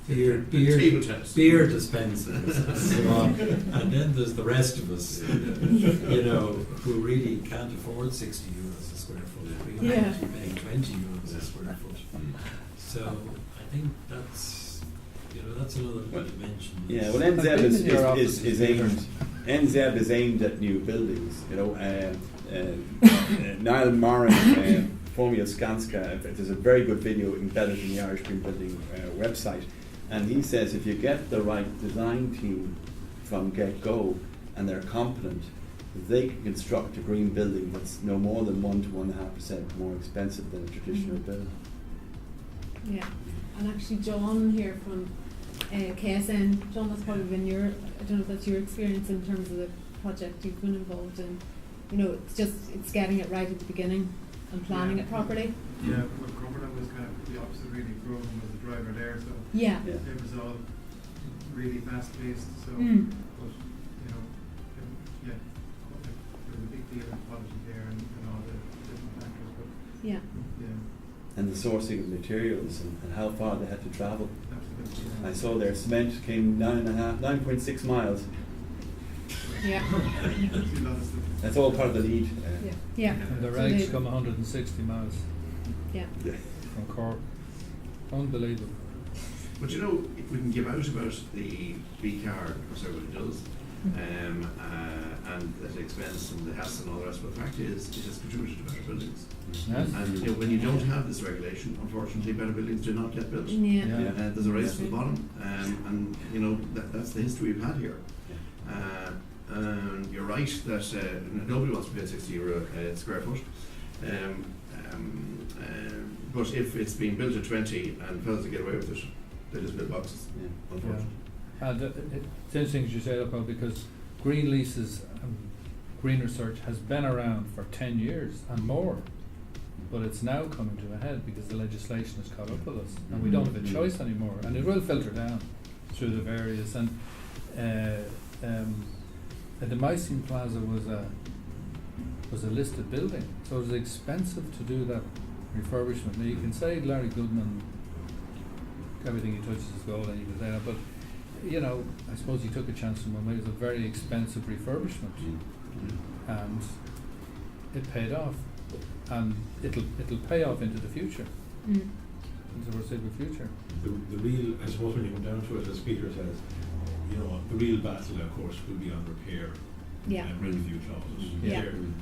and beer dispensers and so on. And then there's the rest of us, you know, who really can't afford 60 euros a square foot. We are actually paying 20 euros a square foot. So I think that's, you know, that's another dimension. Yeah, well, NZEB is aimed at new buildings. You know, Niall Moran, formerly of Skanska, there's a very good video embedded in the Irish Green Building website, and he says if you get the right design team from get-go and they're competent, they can construct a green building that's no more than 1 to 1.5% more expensive than a traditional building. Yeah, and actually John here from KSN, John, that's probably been your, I don't know if that's your experience in terms of the project you've been involved in. You know, it's getting it right at the beginning and planning it properly. Yeah, well, Cumberland was kind of the opposite, really. Grogan was the driver there, so it was all really fast paced. So, but you know, there was a big deal of quality there and all the different factors. But and the sourcing of materials and how far they had to travel. Absolutely. I saw their cement came 9.6 miles. Yeah. That's all part of the lead. And the rags come 160 miles. Yeah. From Cork. Unbelievable. But you know, we can give out about the B card, because everybody does, and the expense and the hassle and all the rest, but the fact is, it has contributed to better buildings. Yes. And you know, when you don't have this regulation, unfortunately, better buildings do not get built. There's a race to the bottom, and you know, that's the history we've had here. You're right that nobody wants to pay €60 a square foot. But if it's being built at 20 and fellas get away with it, they just build boxes. Unfortunately. And it's interesting you say that, Paul, because Green Leases and Green Research has been around for 10 years and more, but it's now coming to a head because the legislation has caught up with us and we don't have a choice anymore, and it will filter down through the various. And the Mycene Plaza was a listed building, so it was expensive to do that refurbishment. Now you can say Larry Goodman, everything he touches is gold, and you can say that, but you know, I suppose he took a chance on one. It was a very expensive refurbishment, and it paid off, and it'll pay off into the future, into the foreseeable future. The real, I suppose, when you come down to it, as Peter says, you know, the real battle, of course, will be on repair and rent review clauses.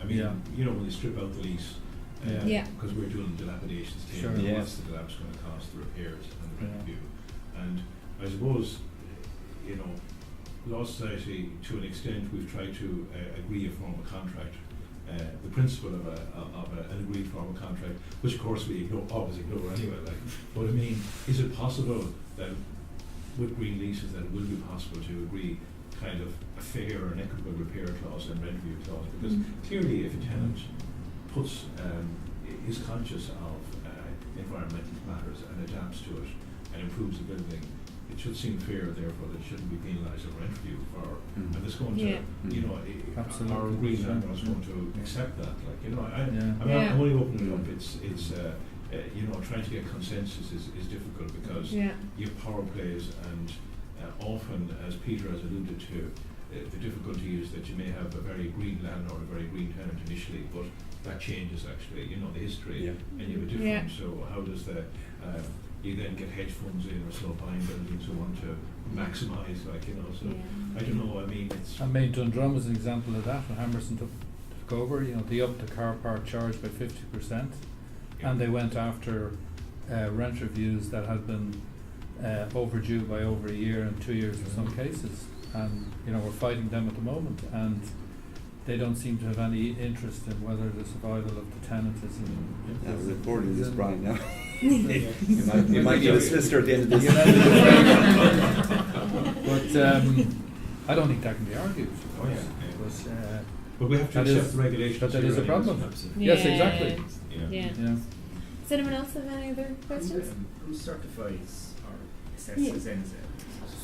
I mean, you know, when you strip out the lease, because we're doing dilapidations table, what's the collapse going to cost, the repairs and the rent review. And I suppose, you know, Law Society, to an extent, we've tried to agree a form of contract, the principle of an agreed form of contract, which of course we always ignore anyway. Like, but I mean, is it possible that with Green Leases that it will be possible to agree kind of a fair and equitable repair clause and rent review clause? Because clearly, if a tenant is conscious of environmental matters and adapts to it and improves the building, it should seem fair, therefore, that it shouldn't be penalised or rent review for. And it's going to, you know, our green landlords going to accept that. Like, you know, I'm only opening it up. It's you know, trying to get consensus is difficult because you have power plays, and often, as Peter has alluded to, the difficulty is that you may have a very green landlord, a very green tenant initially, but that changes actually, you know, the history, Yeah. and you have a different, so how does the, you then get hedge funds in or slow buying buildings who want to maximise, like, you know, so, I don't know, I mean, it's... I made Dundrum as an example of that when Hammerson took over, you know, they upped the car park charge by 50%, and they went after rent reviews that had been overdue by over a year and 2 years in some cases, and you know, we're fighting them at the moment, and they don't seem to have any interest in whether the survival of the tenant is in. Yeah, we're recording this, Brian, now. You You might get a solicitor at the end of this. But I don't think that can be argued. Oh, yeah. But we have to that accept is- the regulations. but that is a here problem. anyway, Yes, exactly. Yeah. Yeah. Does anyone else have any other questions? Who certifies or Yeah. assesses NZ?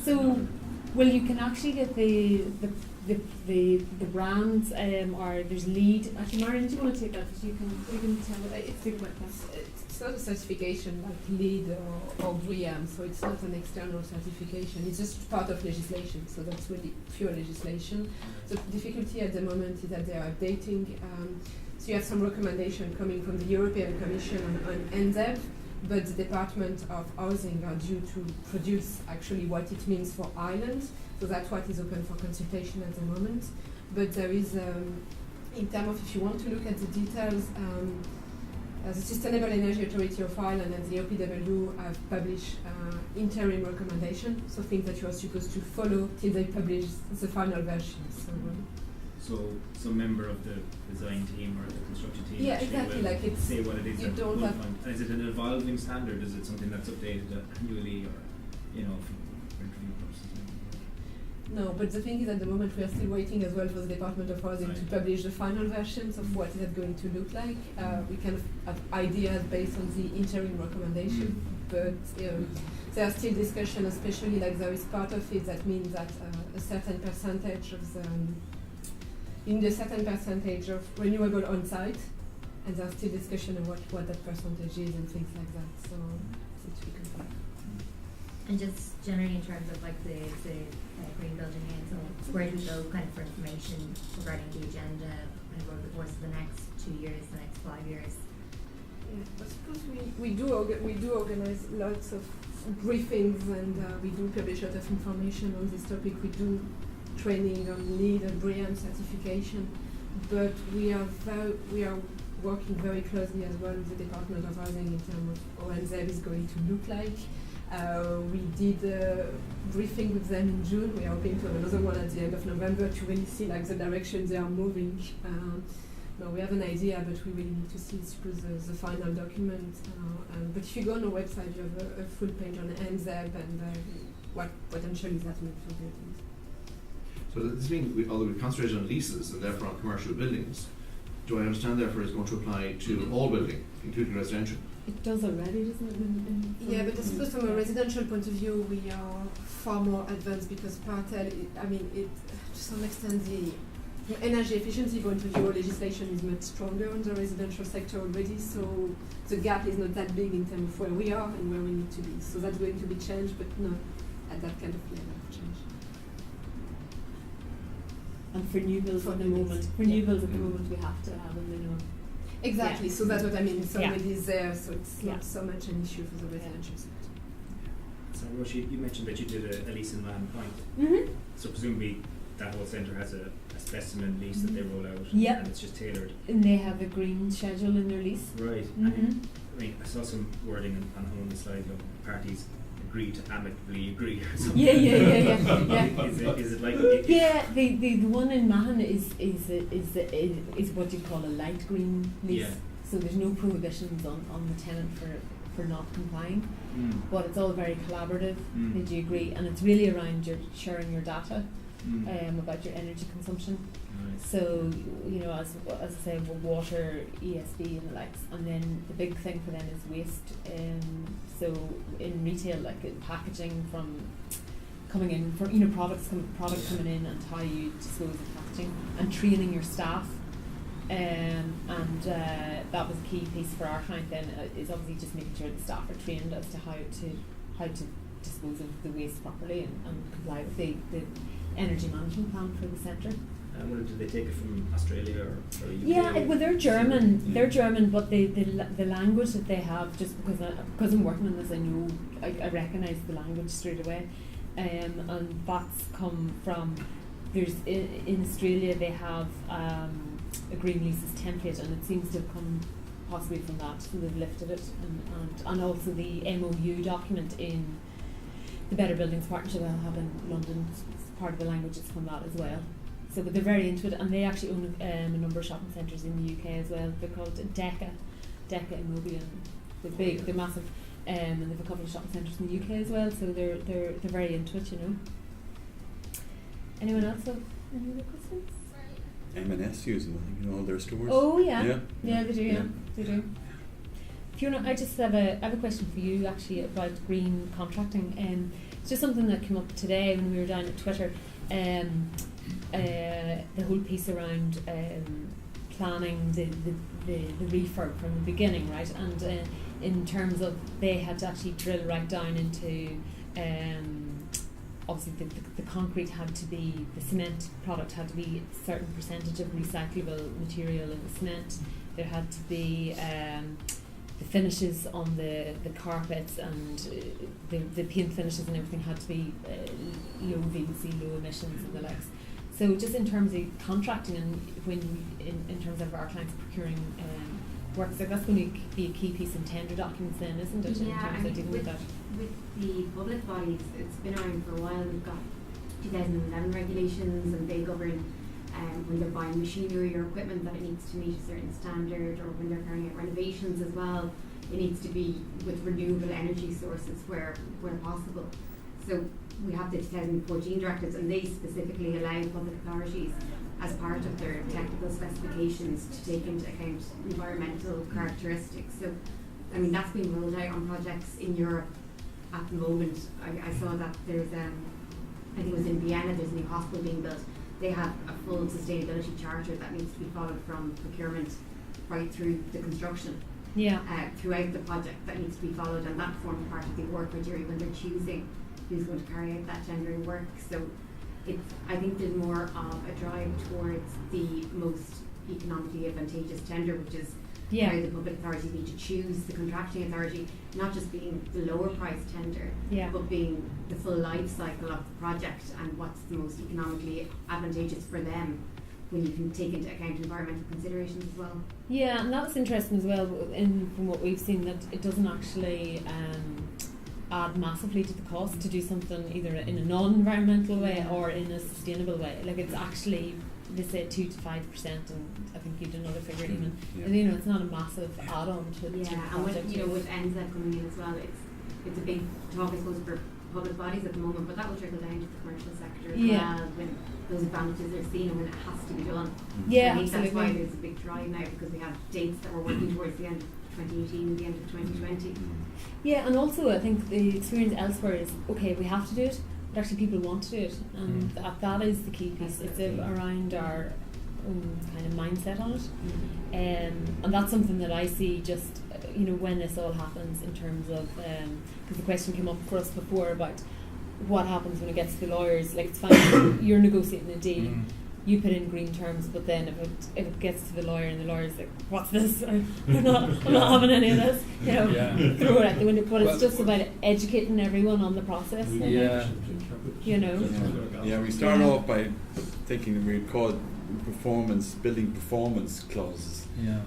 So, well, you can actually get the brands, or there's lead. Actually, Marion, do you want to take that? Because you can tell it's big about that. It's not a certification like LEED or BREEAM, so it's not an external certification. It's just part of legislation, so that's really pure legislation. The difficulty at the moment is that they are updating. So you have some recommendation coming from the European Commission on NZEB, but the Department of Housing are due to produce actually what it means for Ireland. So that's what is open for consultation at the moment. But there is, in terms of if you want to look at the details, the Sustainable Energy Authority of Ireland and the OPW have published interim recommendations, so things that you are supposed to follow till they publish the final version. So some member of the design team or the construction team Yeah, actually exactly, will like it's, say what it is you at don't one have- point. Is it an evolving standard? Is it something that's updated annually, or you know, for interview purposes? no, but the thing is at the moment we are still waiting as well for the Department of Housing to Right. publish the final versions of what is it going to look like. We kind of have ideas based on the interim recommendation, but there are still discussions, especially like there is part of it that means that a certain percentage of the you need a certain percentage of renewable on site, and there's still discussion on what that percentage is and things like that. So it's to be confirmed. And just generally in terms of like the green building in, so where do we go kind of for information regarding the agenda and over the course of the next 2 years, the next 5 years? Yeah, I suppose we do organize lots of briefings, and we do publish a lot of information on this topic. We do training on LEED and BREEAM certification, but we are working very closely as well with the Department of Housing in terms of how NZEB is going to look like. We did a briefing with them in June. We are hoping to have another one at the end of November to really see like the direction they are moving. No, we have an idea, but we really need to see through the final document. But if you go on the website, you have a full page on NZEB and what potentially that means for buildings. So this means, although we concentrated on leases and therefore on commercial buildings, do I understand therefore it's going to apply to all building, including residential? It does already, doesn't it? Yeah, but I suppose from a residential point of view, we are far more advanced because Partel, to some extent, the energy efficiency point of view, legislation is much stronger on the residential sector already, so the gap is not that big in terms of where we are and where we need to be. So that's going to be changed, but not at that kind of level of change. And for new builds at the moment, we have to have a minimum. Exactly, Yeah. so that's what I mean. Yeah. Somebody is there, so it's Yeah. not so much an issue for the residential sector. So Roisin, you mentioned that you did a lease in Land Point. Mm-hmm. So presumably that whole centre has a specimen lease that they roll out, Yep. and it's just tailored. And they have a green schedule in their lease. Right. Mhm. I mean, I saw some wording on one of the slides, you know, parties agree to amicably agree or something. Yeah. Is it like? Yeah, the one in Mahon is what you call a light green lease. Yeah. So there's no prohibitions on the tenant for not complying, but it's all very collaborative. Did you agree? And it's really around your sharing your data about your energy consumption. Right. So as I say, with water, ESB, and the likes, and then the big thing for them is waste. So in retail, like packaging from coming in, for products coming in, and how you dispose of packaging, and training your staff. And that was a key piece for our client. Then is obviously just making sure the staff are trained as to how to dispose of the waste properly and comply with the energy management plan for the centre. Did they take it from Australia or UK? Yeah, well, they're German. They're German, but the language that they have, just because I'm working on this, I know I recognise the language straight away, and that's come from. There's in Australia they have a Green Leases template, and it seems to have come possibly from that. So they've lifted it, and also the MOU document in the Better Buildings Partnership I have in London. Part of the language is from that as well. So, but they're very into it, and they actually own a number of shopping centres in the UK as well. They're called Deca Immobilian. They're big, they're massive, and they've a couple of shopping centres in the UK as well. So they're very into it, you know. Anyone else have any other questions? M&S using them in all their stores. Oh yeah, yeah, they do. Yeah, they do. Fiona, I just have a question for you actually about green contracting. It's just something that came up today when we were down at Twitter. The whole piece around planning the refurb from the beginning, right? And in terms of they had to actually drill right down into obviously the concrete had to be, the cement product had to be a certain percentage of recyclable material in the cement. There had to be the finishes on the carpets and the paint finishes and everything had to be low VOC, low emissions and the likes. So just in terms of contracting and when in terms of our clients procuring works, like that's going to be a key piece in tender documents then, isn't it? Yeah, in terms of dealing with that. With the public bodies, it's been around for a while. We've got 2011 regulations, and they govern when they're buying machinery or equipment that it needs to meet a certain standard, or when they're carrying out renovations as well, it needs to be with renewable energy sources where possible. So we have the 2014 directives, and they specifically allow public authorities as part of their technical specifications to take into account environmental characteristics. So, I mean, that's being rolled out on projects in Europe at the moment. I saw that there's, I think it was in Vienna, there's a new hospital being built. They have a full sustainability charter that needs to be followed from procurement right through the construction. Yeah. Throughout the project, that needs to be followed, and that forms part of the award criteria when they're choosing who's going to carry out that tendering work. So I think there's more of a drive towards the most economically advantageous tender, which is how the public authorities need to choose the contracting authority, not just being the lower price tender, but being the full life cycle of the project and what's the most economically advantageous for them when you can take into account environmental considerations as well. Yeah, and that's interesting as well from what we've seen, that it doesn't actually add massively to the cost to do something either in a non-environmental way or in a sustainable way. Like it's actually, they say 2 to 5%, and I think you did another figure even. And, you know, it's not a massive add-on to the project. And with, you know, with NZEB coming in as well, it's a big talk, I suppose, for public bodies at the moment, but that will trickle down to the commercial sector as well when those advantages are seen and when it has to be done. Yeah, I think absolutely. that's why there's a big drive now, because we have dates that we're working towards the end of 2018 and the end of 2020. Yeah, and also I think the experience elsewhere is, okay, we have to do it, but actually people want to do it, and that is the key piece. It's around our own kind of mindset on it, and that's something that I see just, you know, when this all happens in terms of, because the question came up for us before about what happens when it gets to the lawyers. Like, it's fine, you're negotiating a deal, you put in green terms, but then if it gets to the lawyer and the lawyer's like, what's this? I'm not having any of this, you know, throw it out the window. But it's just about educating everyone on the process. Yeah. You know. Yeah, we started off by thinking that we'd call it building performance clauses. Yeah.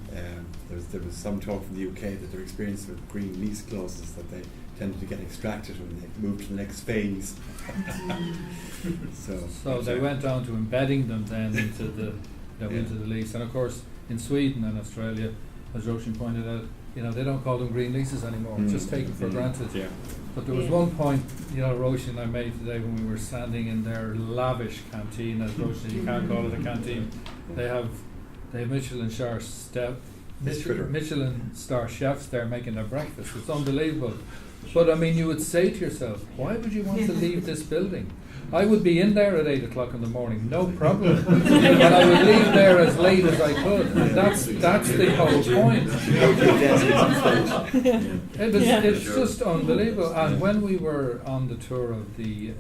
There was some talk from the UK that their experience with green lease clauses, that they tended to get extracted when they moved to the next phase. So they went on to embedding them then into the lease. And of course in Sweden and Australia, as Roisin pointed out, you know, they don't call them green leases anymore. It's just taken for granted. Yeah. But there was one point, you know, Roisin and I made today when we were standing in their lavish canteen, as Roisin, you can't call it a canteen. They have Michelin star chefs there making their breakfast. It's unbelievable. But I mean, you would say to yourself, why would you want to leave this building? I would be in there at 8 o'clock in the morning, no problem. And I would leave there as late as I could. And that's the whole point. It's just unbelievable. And when we were on the tour of the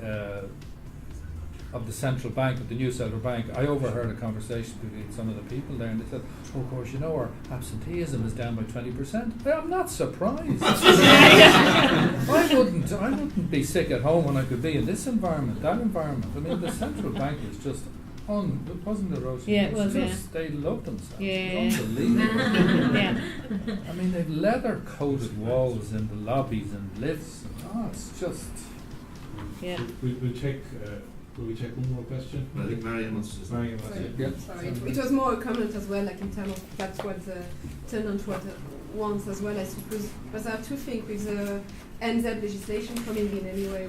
of the central bank, of the new central bank, I overheard a conversation between some of the people there, and they said, oh, of course, our absenteeism is down by 20%. I'm not surprised. I wouldn't be sick at home when I could be in this environment, that environment. I mean, the central bank is just wasn't it, Roisin? Yeah, it was, They love themselves. Yeah. It's unbelievable. Yeah. I mean, they've leather-coated walls in the lobbies and lifts. It's just... Yeah. We'll take one more question? I think Marion wants to say. Marion wants to. Yeah. Sorry, it was more a comment as well, like in terms of that's what the tenant wants as well, I suppose. But there are two things with the NZ legislation coming in anyway.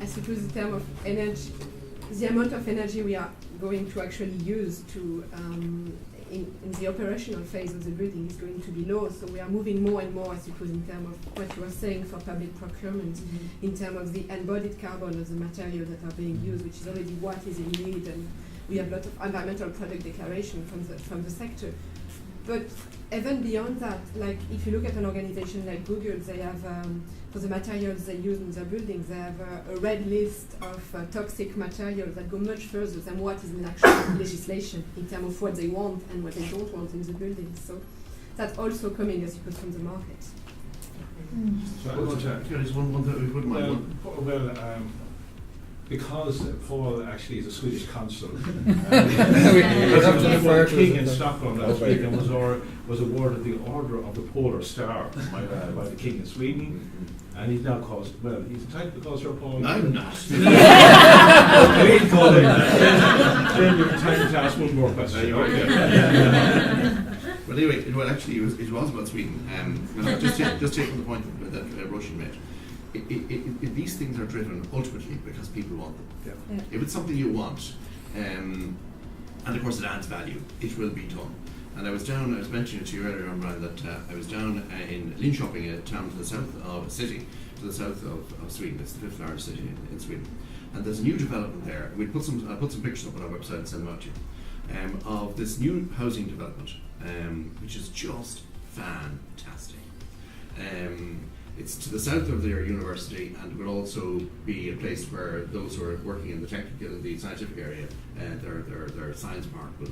I suppose in terms of energy, the amount of energy we are going to actually use to in the operational phase of the building is going to be low. So we are moving more and more, I suppose, in terms of what you were saying for public procurement, in terms of the embodied carbon of the material that are being used, which is already what is in need, and we have a lot of environmental product declaration from the sector. But even beyond that, like if you look at an organization like Google, they have for the materials they use in their buildings, they have a red list of toxic materials that go much further than what is in actual legislation in terms of what they want and what they don't want in the buildings. So that's also coming, I suppose, from the market. There's one that we wouldn't mind. Because Paul actually is a Swedish consul, the King in Stockholm last week and was awarded the Order of the Polar Star by the King in Sweden, and he's now called, he's entitled to call Sir Paul. I'm not. I didn't call him that. Then you're entitled to ask one more question. But anyway, it was about Sweden. Just taking the point that Roisin made. These things are driven ultimately because people want them. Yeah. If it's something you want, and of course it adds value, it will be done. And I was mentioning to you earlier on, Brian, that I was down in Linköping, a town to the south of a city, to the south of Sweden. It's the 5th largest city in Sweden. And there's a new development there. I'll put some pictures up on our website and send them out to you, of this new housing development, which is just fantastic. It's to the south of their university, and will also be a place where those who are working in the technical and the scientific area, their science park will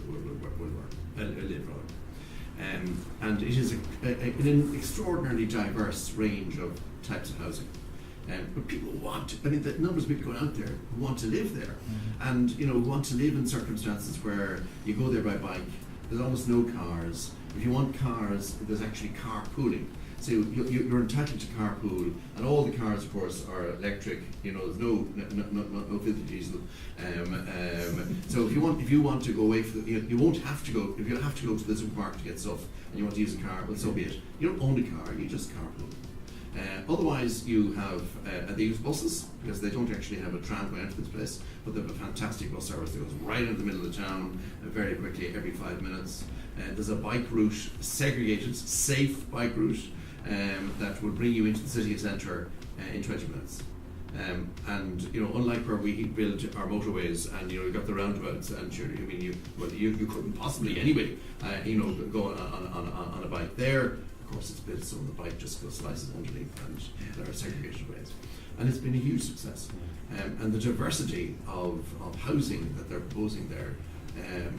live. And it is an extraordinarily diverse range of types of housing. But people the numbers of people going out there who want to live there, and who want to live in circumstances where you go there by bike. There's almost no cars. If you want cars, there's actually carpooling. So you're entitled to carpool, and all the cars, of course, are electric. There's no filthy diesel. So if you want to go away from you won't have to go. If you have to go to the supermarket to get stuff, and you want to use a car, well, so be it. You don't own a car; you just carpool. Otherwise, you have they use buses, because they don't actually have a tram going into this place, but they have a fantastic bus service that goes right into the middle of the town very quickly, every 5 minutes. There's a bike route, segregated, safe bike route. That will bring you into the city centre in 20 minutes. And unlike where we build our motorways, and you've got the roundabouts, and you couldn't possibly anyway, go on a bike there. Of course, it's built so the bike just goes slices underneath, and there are segregated ways, and it's been a huge success. And the diversity of housing that they're proposing there.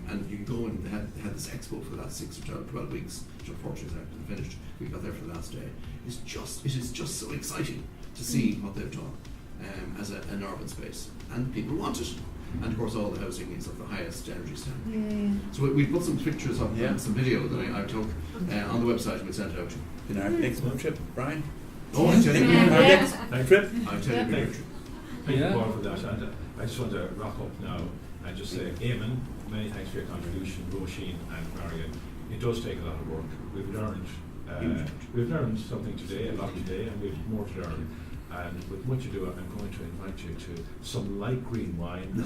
And you can go and they had this expo for the last 6 or 12 weeks, which unfortunately is finished. We got there for the last day. It is just so exciting to see what they've done as an urban space, and people want it. And of course, all the housing is of the highest energy standard. So we put some pictures up, some video that I took on the website, and we sent it out to you. In our next trip, Brian? Oh, I tell you, Next trip? I tell you, Thank you, Paul, for that. And I just want to wrap up now and just say, Eamonn, many thanks for your contribution, Roisin and Marion. It does take a lot of work. We've learned something today, a lot today, and we've more to learn. And with much ado, I'm going to invite you to some light green wine.